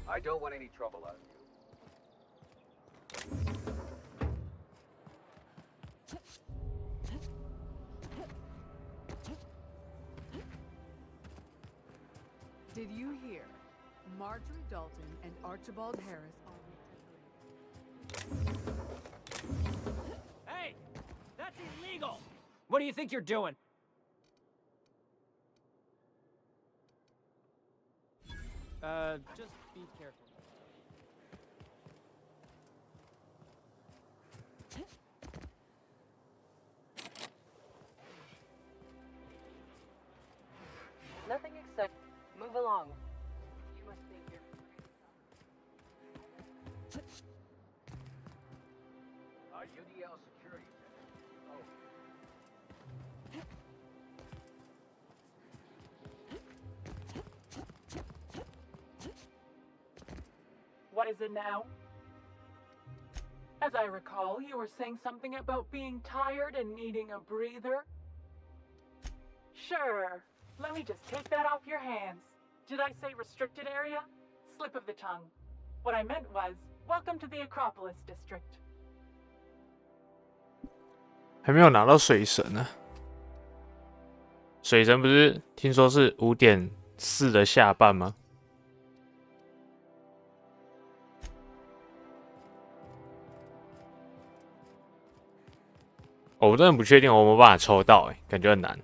I don't want any trouble out of you. Did you hear? Marjorie Dalton and Archibald Harris are Hey! That's illegal! What do you think you're doing? Just be careful. Nothing except move along. You must think you're UDL security center. Oh. What is it now? As I recall, you were saying something about being tired and needing a breather. Sure. Let me just take that off your hands. Did I say restricted area? Slip of the tongue. What I meant was, welcome to the Acropolis District. 还没有拿到水神呢。水神不是听说是5点4的下半吗？我真的不确定我有没有办法抽到，感觉很难。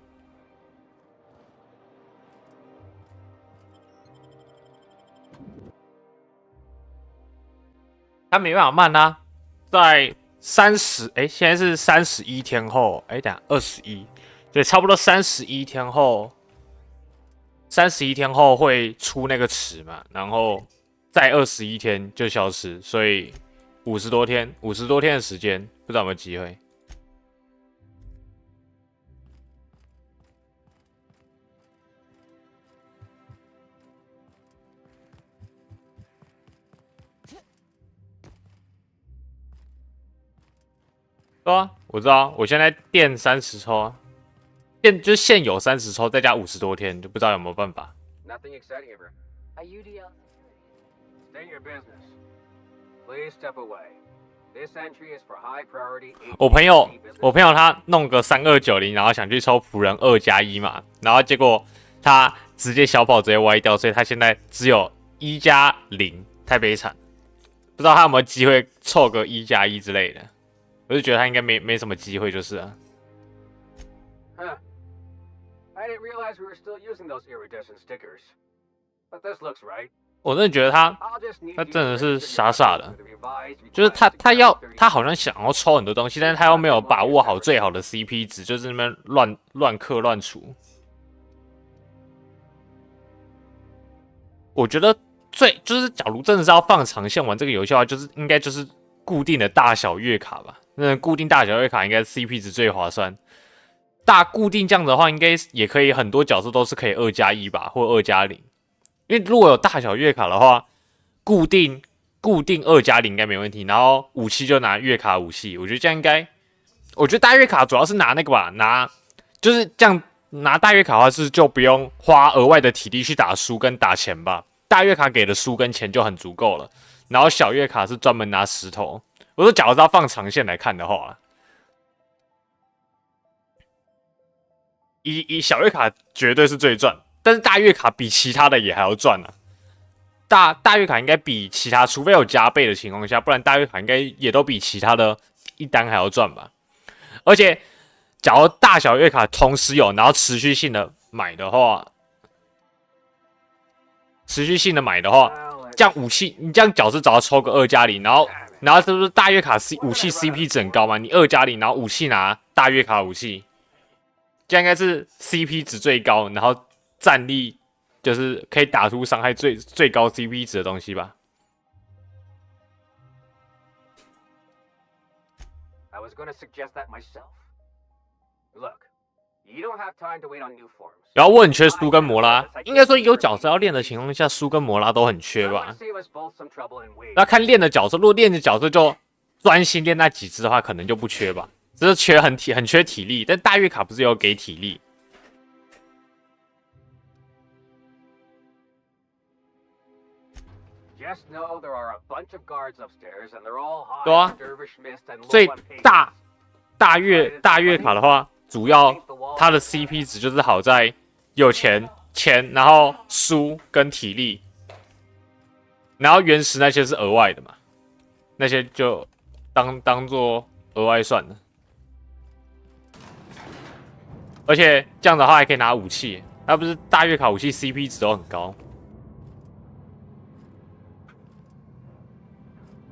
他没办法慢啊，在30，现在是31天后，等下21，对，差不多31天后，31天后会出那个池嘛，然后再21天就消失，所以50多天的时间，不知道有没有机会。对啊，我知道，我现在垫30抽啊，就是现有30抽，再加50多天，就不知道有没有办法。Nothing exciting ever. A UDL. Stay in your business. Please step away. This entry is for high priority. 我朋友他弄个3290，然后想去抽仆人2+1嘛，然后结果他直接小跑直接歪掉，所以他现在只有1+0，太悲惨。不知道他有没有机会凑个1+1之类的。我就觉得他应该没什么机会，就是啊。Huh. I didn't realize we were still using those iridescent stickers. But this looks right. 我真的觉得他真的是傻傻的，就是他好像想要抽很多东西，但是他又没有把握好最好的 CP 值，就是那边乱刻乱除。我觉得就是假如真的是要放长线玩这个游戏的话，应该就是固定的大小月卡吧。那固定大小月卡应该 CP 值最划算。固定这样子的话，应该也可以很多角色都是可以2+1吧，或2+0。因为如果有大小月卡的话，固定2+0应该没问题。然后武器就拿月卡武器，我觉得这样应该。我觉得大月卡主要是拿那个吧，就是这样拿大月卡的话是就不用花额外的体力去打书跟打钱吧。大月卡给的书跟钱就很足够了。然后小月卡是专门拿石头。我说，假如是要放长线来看的话，以小月卡绝对是最赚，但是大月卡比其他的也还要赚啊。大月卡应该比其他，除非有加倍的情况下，不然大月卡应该也都比其他的一单还要赚吧。而且，假如大小月卡同时有，然后持续性的买的话，这样武器你这样角色只要抽个2+0，然后是不是大月卡武器 CP 值很高嘛？你2+0，然后武器拿大月卡武器，这样应该是 CP 值最高，然后战力就是可以打出伤害最高 CP 值的东西吧。I was going to suggest that myself. Look, you don't have time to wait on new forms. 然后我很缺苏跟摩拉，应该说有角色要练的情况下，苏跟摩拉都很缺吧。那看练的角色，如果练的角色就专心练那几只的话，可能就不缺吧。只是缺很缺体力，但大月卡不是有给体力。对啊，所以大月卡的话，主要它的 CP 值就是好在有钱，然后书跟体力，然后原石那些是额外的嘛，那些就当做额外算了。而且这样的话还可以拿武器，它不是大月卡武器 CP 值都很高。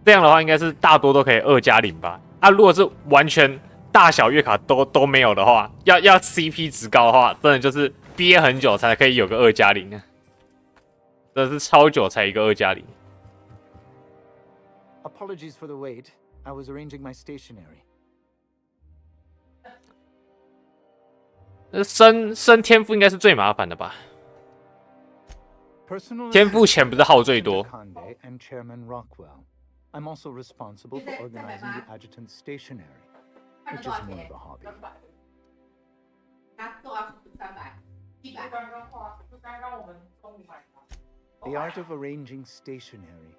这样的话应该是大多都可以2+0吧。如果是完全大小月卡都没有的话，要 CP 值高的话，真的就是憋很久才可以有个2+0啊，真的是超久才一个2+0。Apologies for the wait. I was arranging my stationery. 升天赋应该是最麻烦的吧？天赋钱不是耗最多。I'm also responsible for organizing the adjutant's stationery, which is more of a hobby. The art of arranging stationery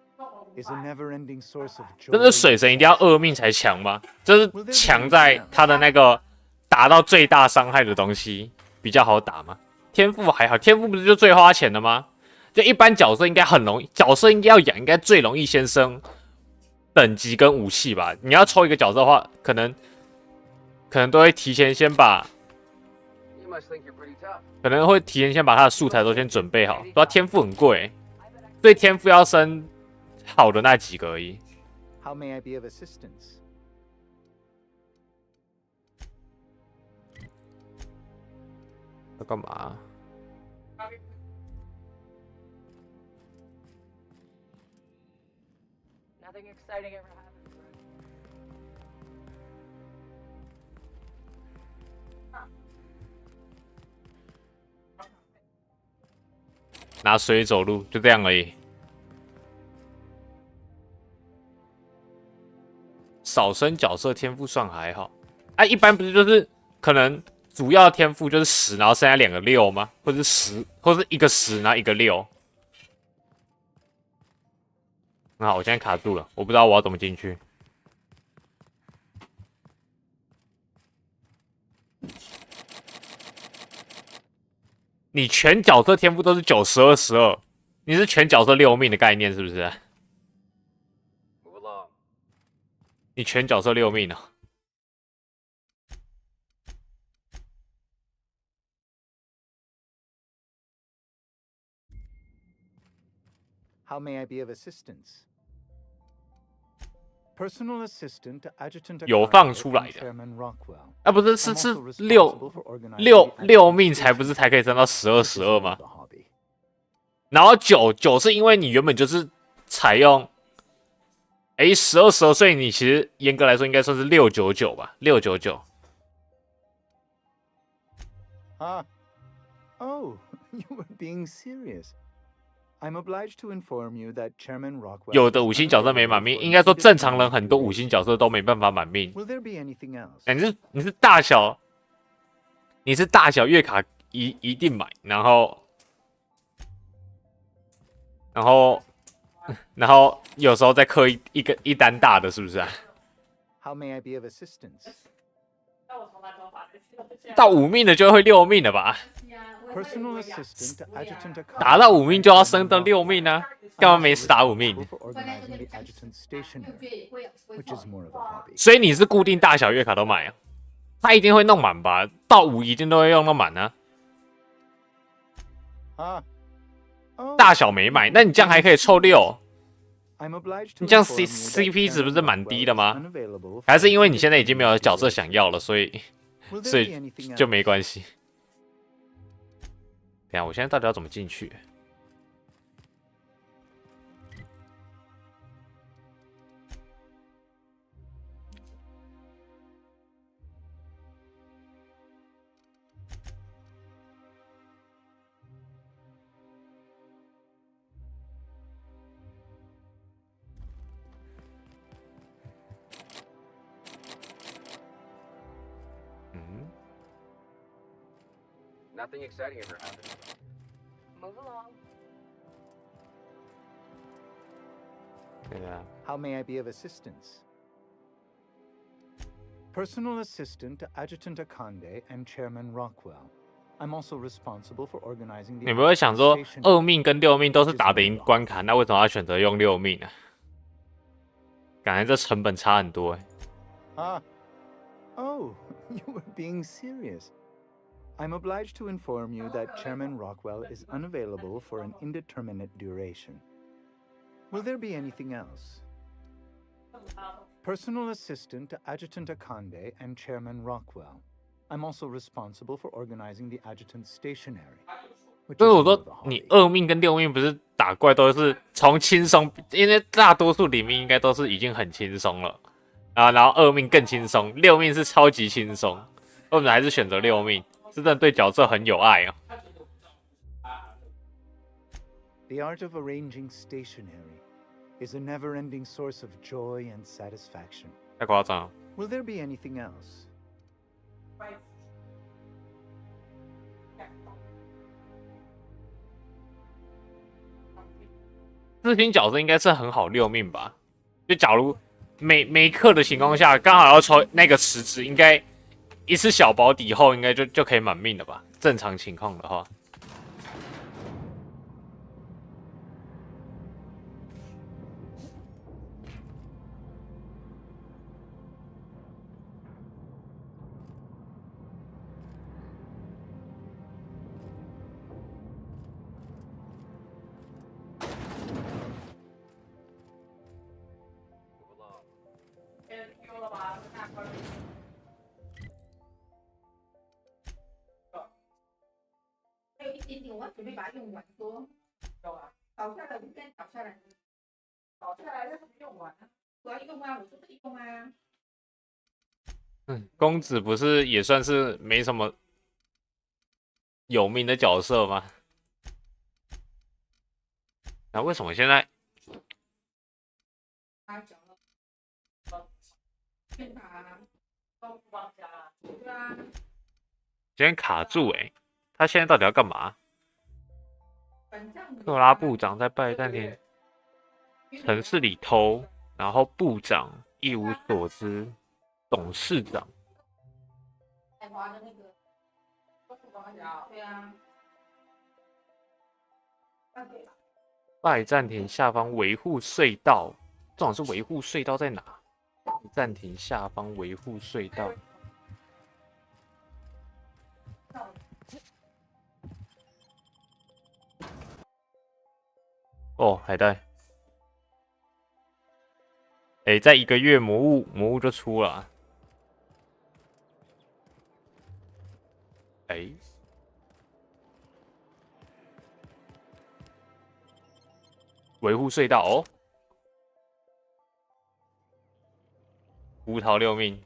is a never-ending source of joy. 真的水神一定要2命才强吗？就是强在他的那个打到最大伤害的东西比较好打吗？天赋还好，天赋不是就最花钱的吗？就一般角色应该很容易，角色应该要养，应该最容易先升等级跟武器吧。你要抽一个角色的话，可能都会提前先把，可能会提前先把他的素材都先准备好。对啊，天赋很贵，所以天赋要升好的那几个而已。How may I be of assistance? 要干嘛？Nothing exciting ever happens. 拿水走路，就这样而已。少升角色天赋算还好，啊，一般不是就是可能主要天赋就是10，然后剩下2个6吗？或者是10，或是1个10，然后1个6。那好，我现在卡住了，我不知道我要怎么进去。你全角色天赋都是9、12、12，你是全角色6命的概念是不是？你全角色6命啊！How may I be of assistance? Personal assistant to Adjutant 有放出来的，啊，不是6命才不是才可以升到12、12吗？然后9是因为你原本就是采用，12、12，所以你其实严格来说应该算是699吧，699。Ah, oh, you were being serious. I'm obliged to inform you that Chairman Rockwell. 有的5星角色没满命，应该说正常人很多5星角色都没办法满命。Will there be anything else? 你是大小月卡一定买，然后有时候再氪一单大的，是不是啊？ How may I be of assistance? 到5命的就会6命了吧？ Personal assistant to Adjutant Akane. 打到5命就要升到6命呢、啊，干嘛没事打5命？所以你是固定大小月卡都买啊？他一定会弄满吧？到5一定都会用到满呢、啊。大小没买，那你这样还可以凑6。你这样 CP 值不是蛮低的吗？还是因为你现在已经没有角色想要了，所以就没关系。等一下，我现在到底要怎么进去？Nothing exciting ever happened. Move along. Yeah. How may I be of assistance? Personal assistant to Adjutant Akande and Chairman Rockwell. I'm also responsible for organizing the. 你们会想说，2命跟6命都是打得赢关卡，那为什么要选择用6命呢？感觉这成本差很多Ah, oh, you were being serious. I'm obliged to inform you that Chairman Rockwell is unavailable for an indeterminate duration. Will there be anything else? Personal assistant to Adjutant Akande and Chairman Rockwell. I'm also responsible for organizing the Adjutant's stationery. 所以我说，你2命跟6命不是打怪都是从轻松，因为大多数里面应该都是已经很轻松了啊，然后2命更轻松，6命是超级轻松，为什么还是选择6命？真的对角色很有爱哦。The art of arranging stationery is a never-ending source of joy and satisfaction. 太夸张了。Will there be anything else? 4星角色应该是很好6命吧？就假如没氪的情况下，刚好要抽那个池子，应该一次小保底后应该就可以满命了吧？正常情况的话，我准备把它用完，说有啊，倒下来我就跟倒下来，倒下来但是没用完啊，我要用啊，我说可以用啊。公子不是也算是没什么有名的角色吗？那为什么现在？他讲了，骗他，都不放假了，对啊。今天卡住他现在到底要干嘛？克拉部长在拜占庭城市里偷，然后部长一无所知，董事长。海华的那个，对啊。拜占庭下方维护隧道，这种是维护隧道在哪？拜占庭下方维护隧道。哦，海带。在1个月魔物就出了。维护隧道哦。胡桃6命，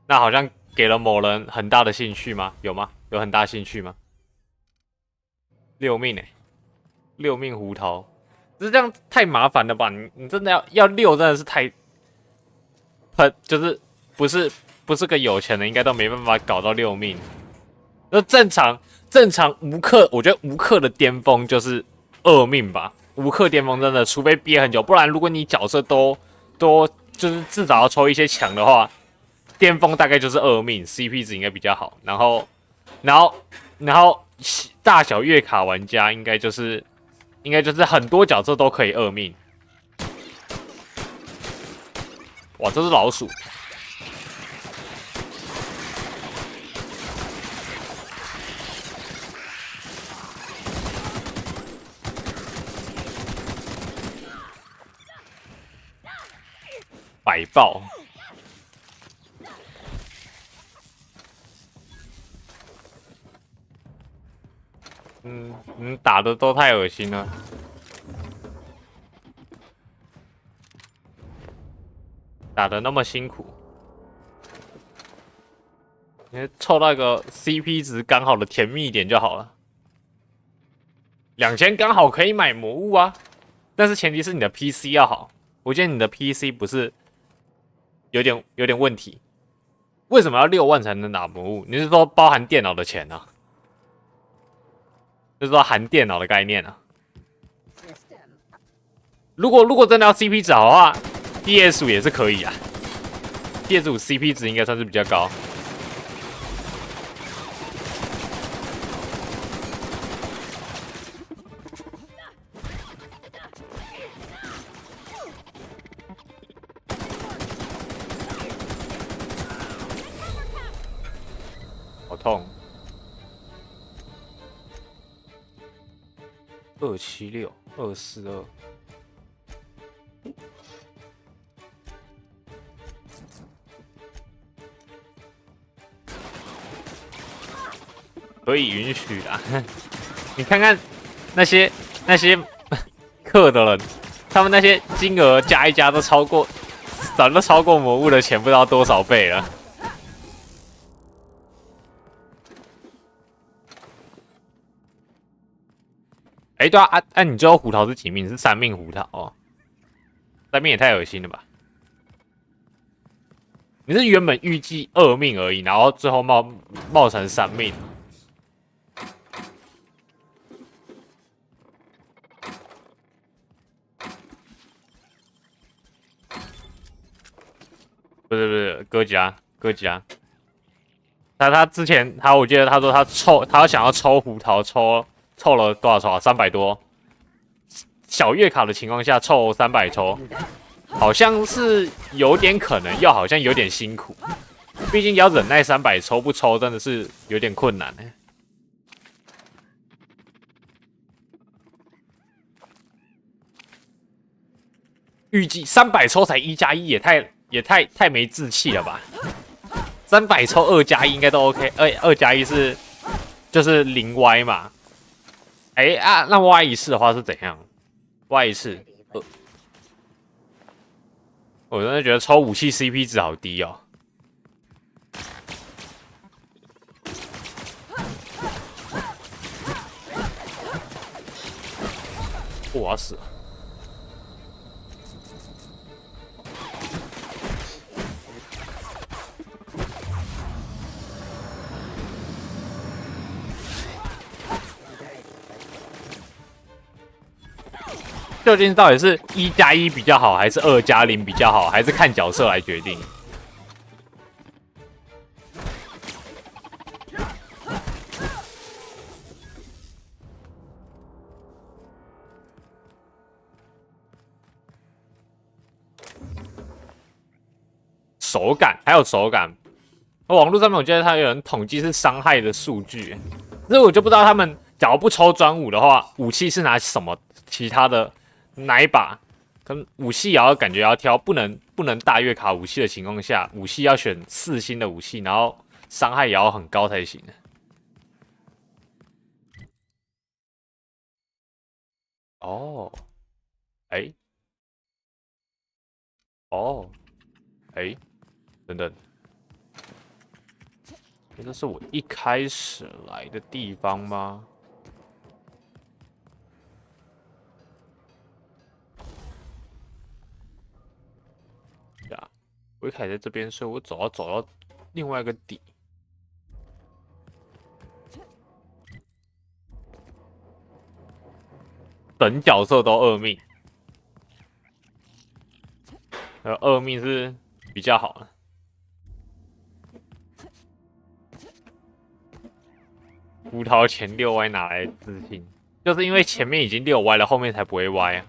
那好像给了某人很大的兴趣吗？有吗？有很大兴趣吗？6命6命胡桃，只是这样太麻烦了吧？你真的要6，真的是太，就是不是个有钱人，应该都没办法搞到6命。那正常无氪，我觉得无氪的巅峰就是2命吧。无氪巅峰真的，除非憋很久，不然如果你角色都就是至少要抽一些强的话，巅峰大概就是2命 ，CP 值应该比较好。然后大小月卡玩家应该就是很多角色都可以2命。哇，这是老鼠。百爆！打的都太恶心了。打的那么辛苦，你凑到一个 CP 值刚好的甜蜜点就好了。2000刚好可以买魔物啊，但是前提是你的 PC 要好。我觉得你的 PC 不是有点问题。为什么要6万才能打魔物？你是说包含电脑的钱啊？就是说含电脑的概念啊？如果真的要 CP 值好的话 ，PS5 也是可以啊。PS5 CP 值应该算是比较高。好痛！276、242。可以允许啦。你看看那些氪的人，他们那些金额加一加都超过，早就超过魔物的钱不知道多少倍了。对啊，你最后胡桃是几命？是3命胡桃哦，3命也太恶心了吧！你是原本预计2命而已，然后最后冒成3命。不是哥吉拉，他之前我记得他说他想要抽胡桃，凑了多少抽啊？300多。小月卡的情况下凑300抽，好像是有点可能，又好像有点辛苦。毕竟要忍耐300抽不抽，真的是有点困难欸。预计300抽才1+1，也太没志气了吧？300抽2+1应该都 OK，2+1是就是0Y 嘛。哎啊，那挖一次的话是怎样？挖一次，我真的觉得抽武器 CP 值好低哦。我要死了！究竟到底是1+1比较好，还是2+0比较好，还是看角色来决定？手感还有手感，网络上面我记得他有人统计是伤害的数据，可是我就不知道他们假如不抽专武的话，武器是拿什么其他的哪一把？跟武器也要感觉要挑，不能大月卡武器的情况下，武器要选4星的武器，然后伤害也要很高才行。哦，哎，哦，哎，等等，这是我一开始来的地方吗？呀，我一开始在这边，所以我走到另外一个底。等角色都2命，2命是比较好的。葡萄前6歪拿来自信，就是因为前面已经6歪了，后面才不会歪啊。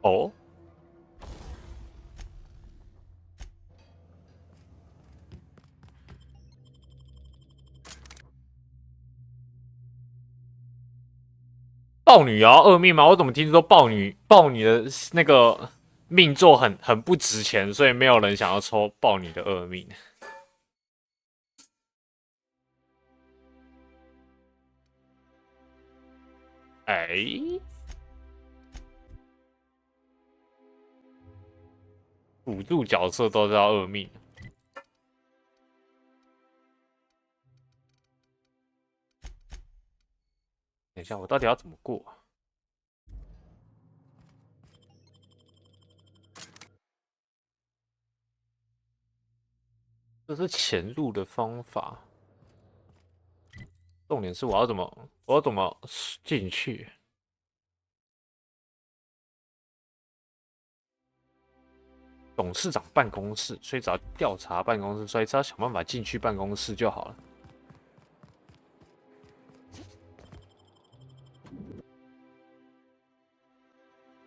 哦。豹女也要2命吗？我怎么听说豹女的那个命座很不值钱，所以没有人想要抽豹女的2命。哎，辅助角色都是要2命。等一下，我到底要怎么过啊？这是潜入的方法，重点是我要怎么进去？董事长办公室，所以只要调查办公室，所以只要想办法进去办公室就好了。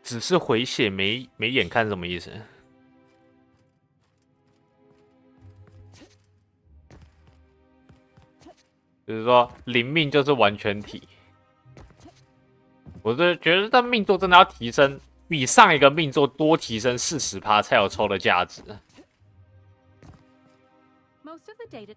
只是回血没眼看什么意思？就是说0命就是完全体。我是觉得这命座真的要提升，比上一个命座多提升40%才有抽的价值。Most of the data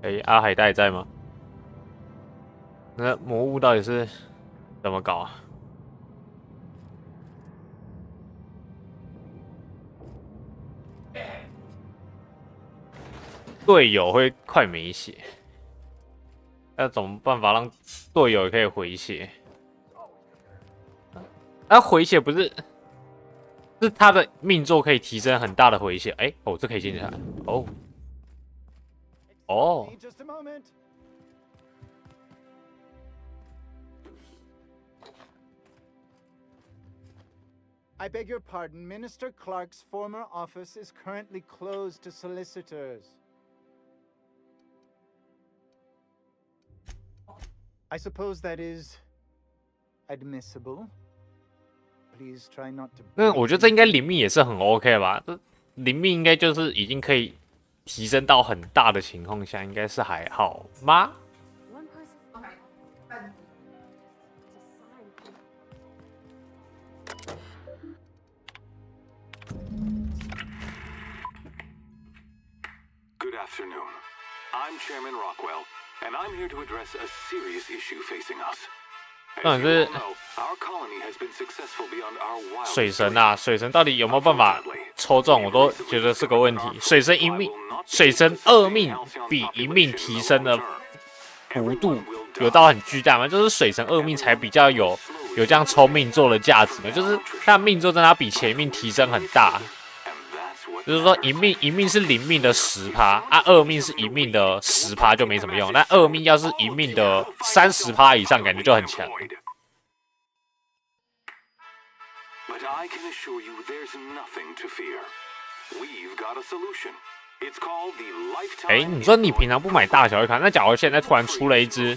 哎，阿海带在吗？那魔物到底是怎么搞啊？队友会快没血，要怎么办法让队友也可以回血？那回血不是他的命座可以提升很大的回血？哎，哦，这可以进去来哦。哦。I beg your pardon, Minister Clark's former office is currently closed to solicitors. I suppose that is admissible. Please try not to. 那我觉得这应该灵命也是很 OK 吧？这灵命应该就是已经可以提升到很大的情况下，应该是还好吗？ Good afternoon. I'm Chairman Rockwell, and I'm here to address a serious issue facing us. As you all know, our colony has been successful beyond our wildest 水神啊，水神到底有没有办法抽中？我都觉得是个问题。水神一命，水神2命比1命提升的幅度有到很巨大吗？就是水神2命才比较有这样抽命座的价值嘛？就是他命座真的要比前一命提升很大。 就是说一命是0命的10%，啊2命是1命的10%就没什么用，但2命要是1命的30%以上，感觉就很强。But I can assure you there's nothing to fear. We've got a solution. It's called the lifetime. 你说你平常不买大小月卡，那假如现在突然出了一只，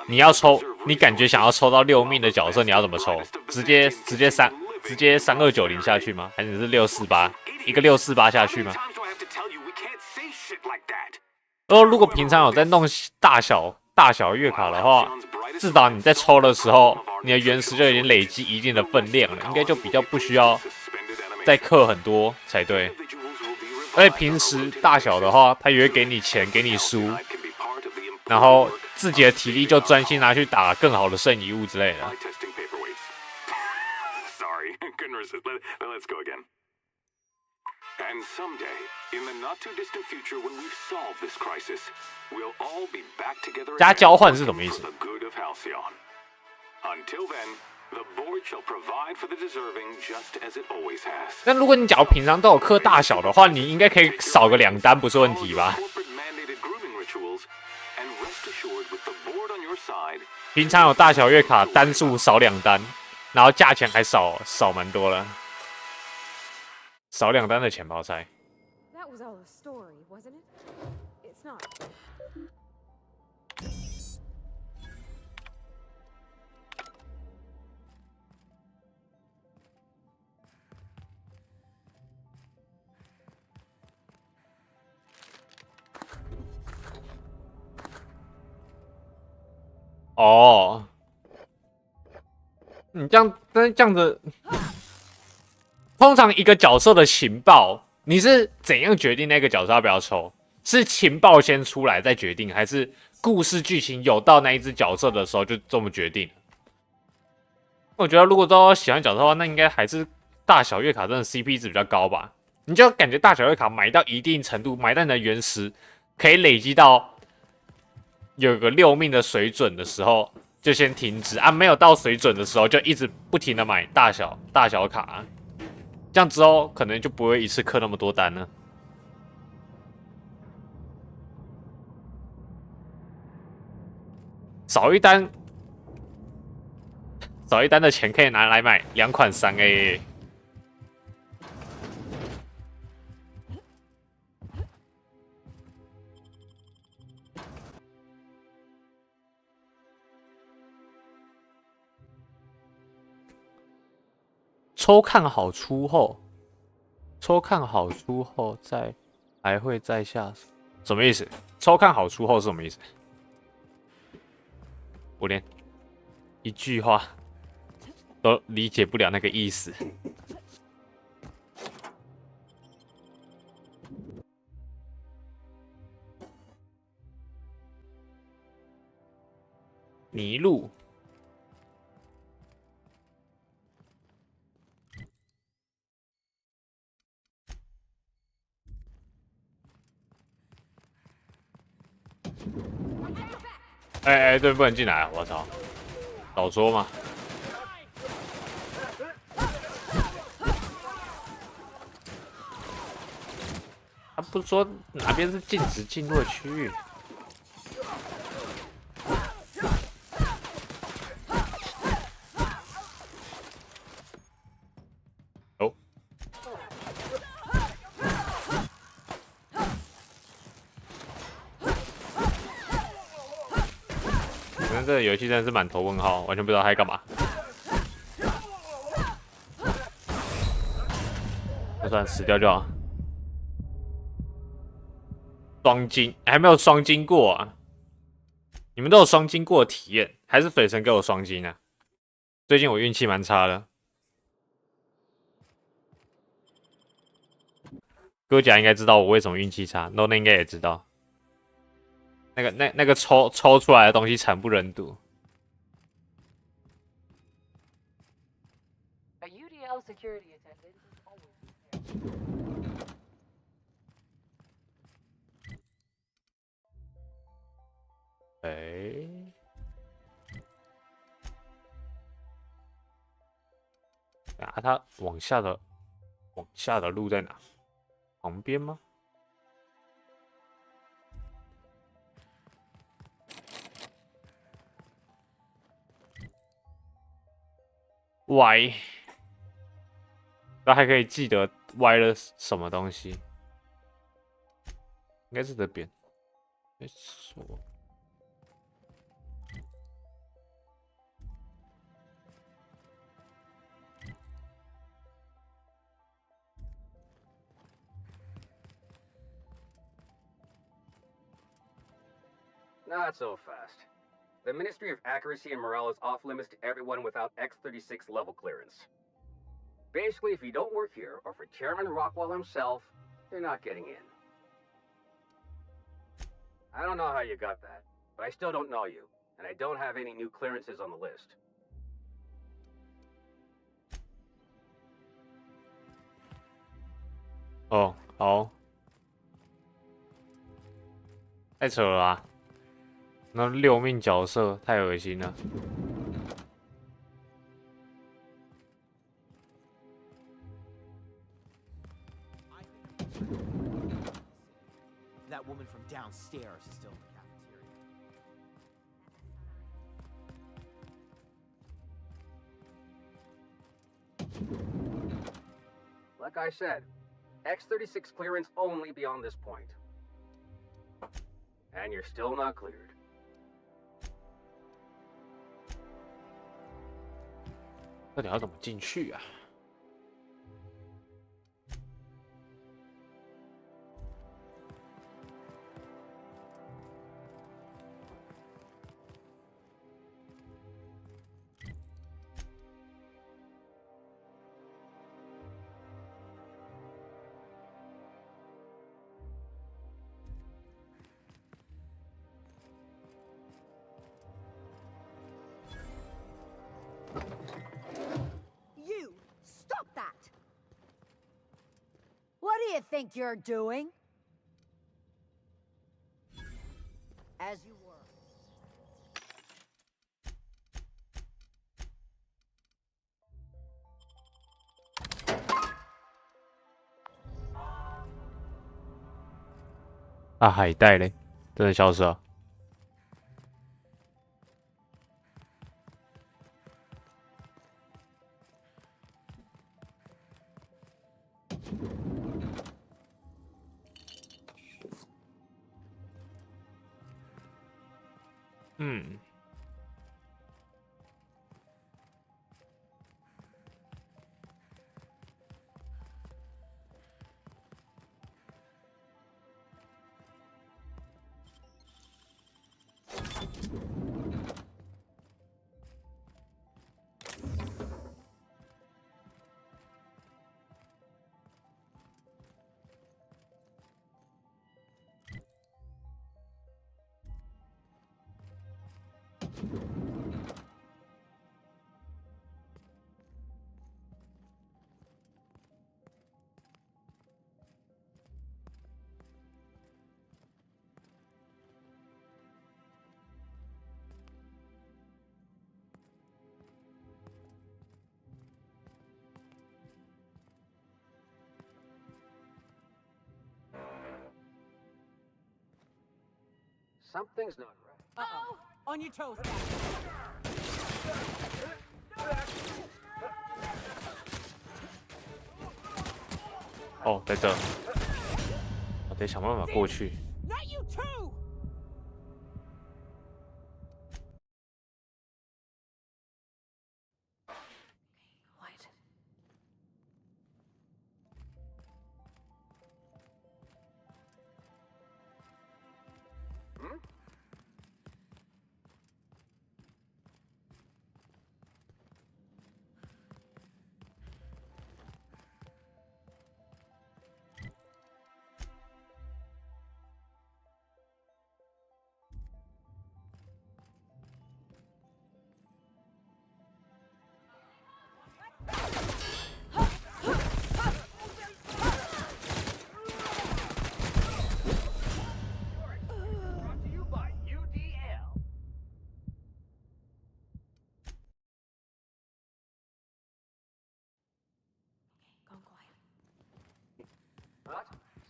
你要抽，你感觉想要抽到6命的角色，你要怎么抽？直接3290下去吗？还是648？ 一个648下去吗？如果平常有在弄大小月卡的话，至少你在抽的时候，你的原石就已经累积一定的分量了，应该就比较不需要再氪很多才对。而且平时大小的话，他也会给你钱，给你书，然后自己的体力就专心拿去打更好的圣遗物之类的。And someday, in the not-too-distant future, when we've solved this crisis, we'll all be back together 加交换是什么意思？ for the good of Halcyon. Until then, the board shall provide for the deserving, just as it always has. 那如果你假如平常都有氪大小的话，你应该可以少个2单，不是问题吧？ Corporate-mandated grooming rituals, and rest assured, with the board on your side, 平常有大小月卡单数少2单，然后价钱还少蛮多了。 少2单的钱包菜。That was all a story, wasn't it? It's not. 哦，你这样子。 通常一个角色的情报，你是怎样决定那个角色要不要抽？是情报先出来再决定，还是故事剧情有到那一只角色的时候就这么决定？我觉得如果都喜欢角色的话，那应该还是大小月卡真的 CP 值比较高吧？你就感觉大小月卡买到一定程度，买到你的原石可以累积到有个6命的水准的时候，就先停止啊；没有到水准的时候，就一直不停的买大小卡。 这样之后可能就不会一次氪那么多单了。少一单的钱可以拿来买2款3A。抽看好出后还会再下手，什么意思？抽看好出后是什么意思？我连一句话都理解不了那个意思。迷路。 对，不能进来啊！我操，早说嘛！他不是说哪边是禁止进入的区域？哦。 这个游戏真的是满头问号，完全不知道他在干嘛。就算死掉就好。双金还没有双金过啊？你们都有双金过的体验，还是匪神给我双金啊？最近我运气蛮差的。哥甲应该知道我为什么运气差 ，No 应该也知道。那个抽出来的东西惨不忍睹。A UDL security attendant is always there. 啊，它往下的路在哪？旁边吗？歪，那还可以记得歪了什么东西？应该是这边，没错。Not so fast. The Ministry of Accuracy and Morale is off limits to everyone without X-36 level clearance. Basically, if you don't work here, or for Chairman Rockwell himself, you're not getting in. I don't know how you got that, but I still don't know you, and I don't have any new clearances on the list. Oh, 好，太扯了啊！那6命角色太恶心了。That woman from downstairs is still in the cafeteria. Like I said, X-36 clearance only beyond this point. And you're still not cleared. 到底要怎么进去啊？What do you think you're doing? As you were. 啊，海带嘞，真的消失了。嗯。Something's not right. Uh-oh. On your toes, guys. 哦，在这，我得想办法过去。Not you too.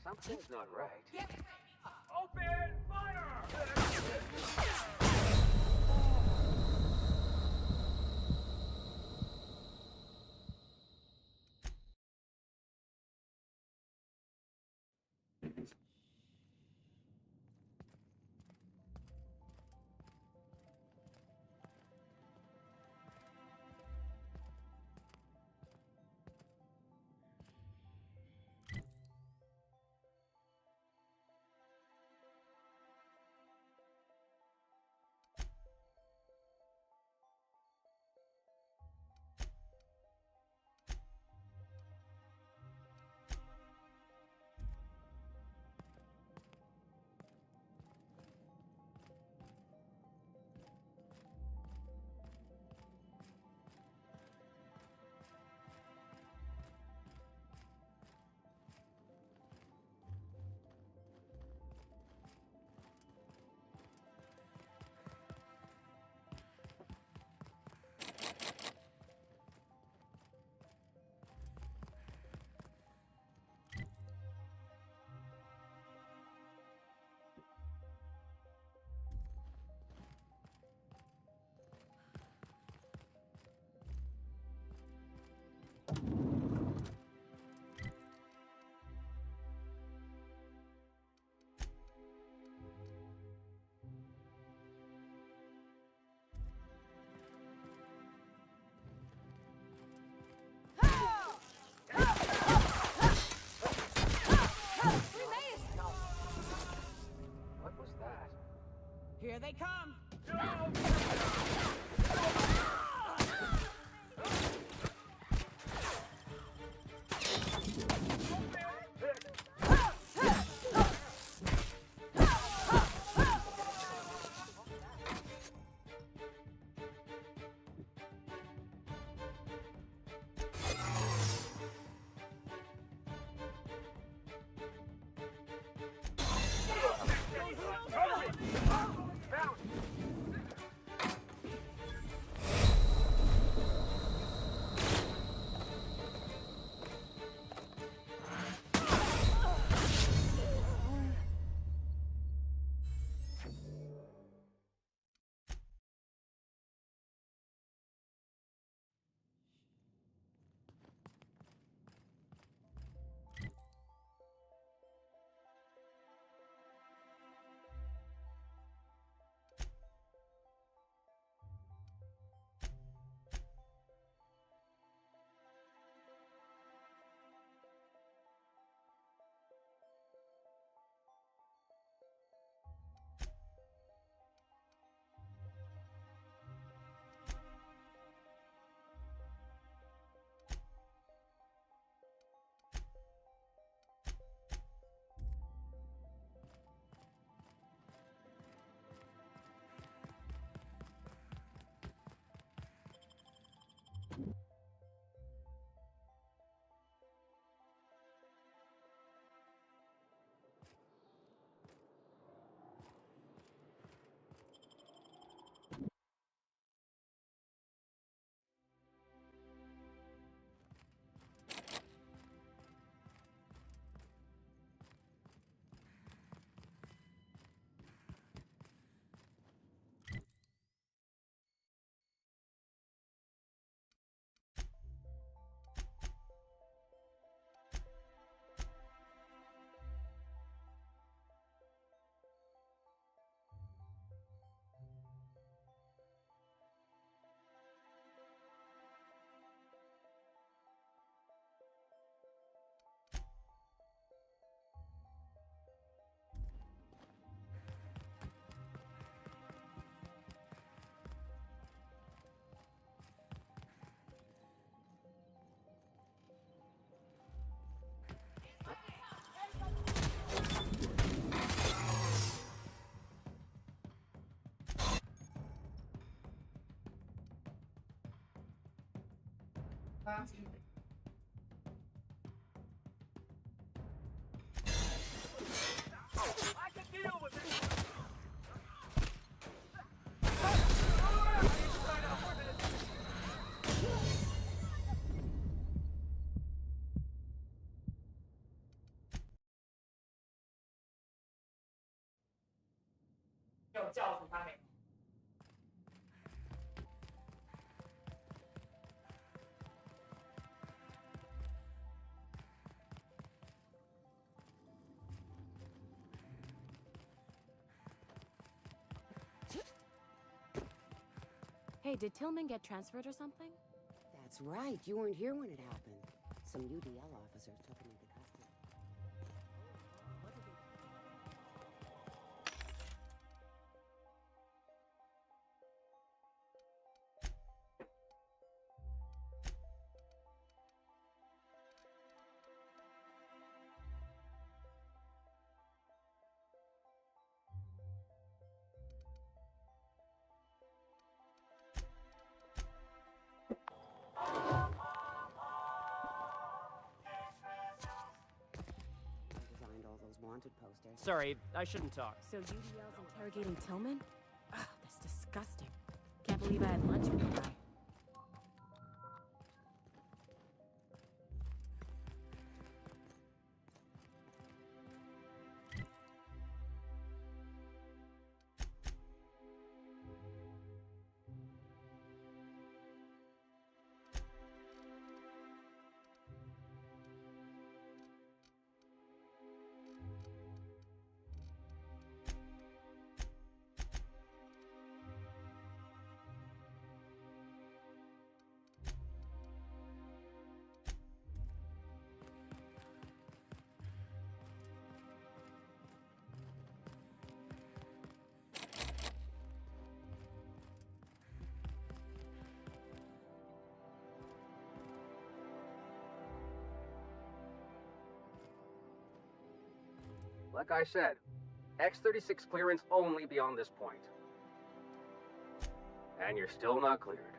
Something's not right. Open fire! What was that? Here they come. Last 有叫死他没？Hey, did Tillman get transferred or something? That's right. You weren't here when it happened. Some UDL officers took him into custody. Designed all those wanted posters. Sorry, I shouldn't talk. So UDL's interrogating Tillman? Ugh, that's disgusting. Can't believe I had lunch with the guy. Like I said, X-36 clearance only beyond this point. And you're still not cleared.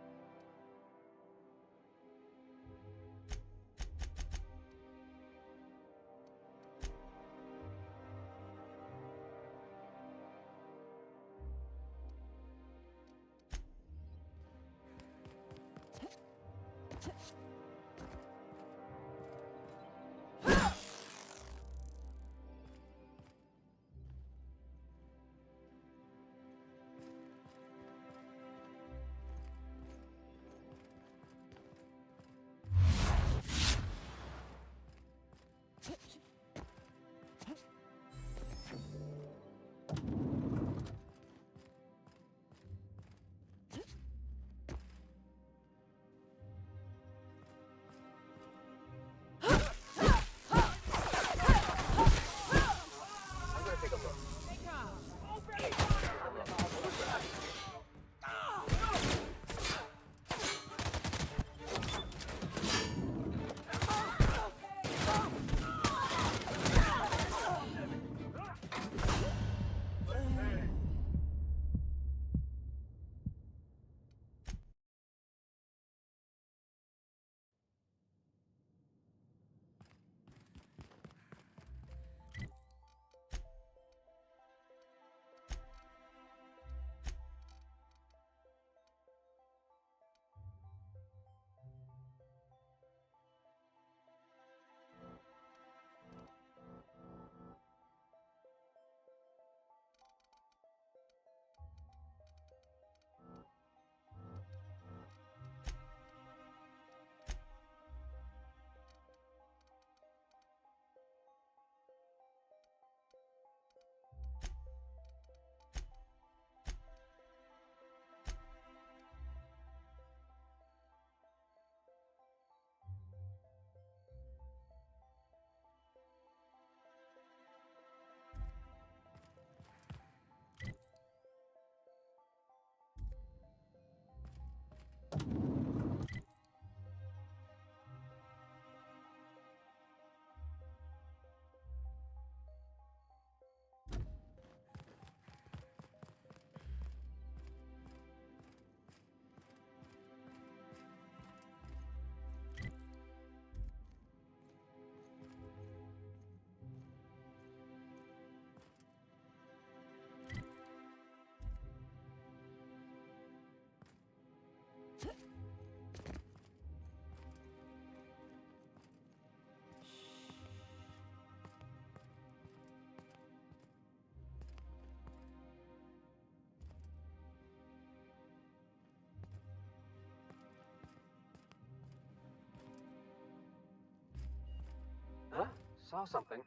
Huh? Saw something.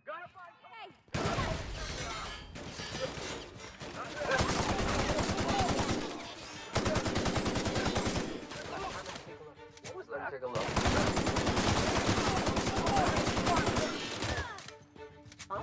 What was that? Take a look. Huh?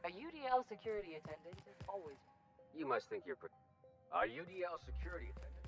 A UDL security attendant is always. You must think you're a UDL security attendant.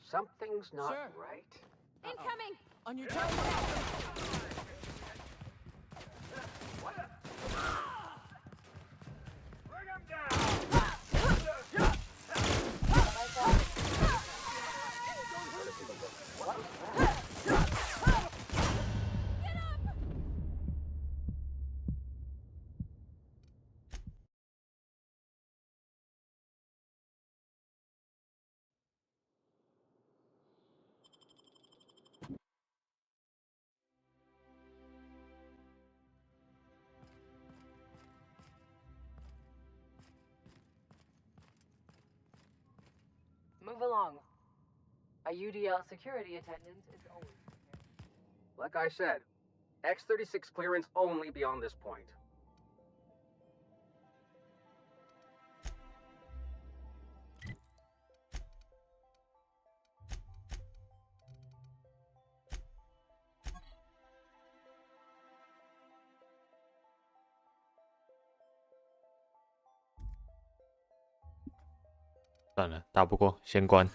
Something's not Sure. right. Incoming! On your toes. Move along. A UDL security attendant is always prepared. Like I said, X-36 clearance only beyond this point.算了，打不过，先关。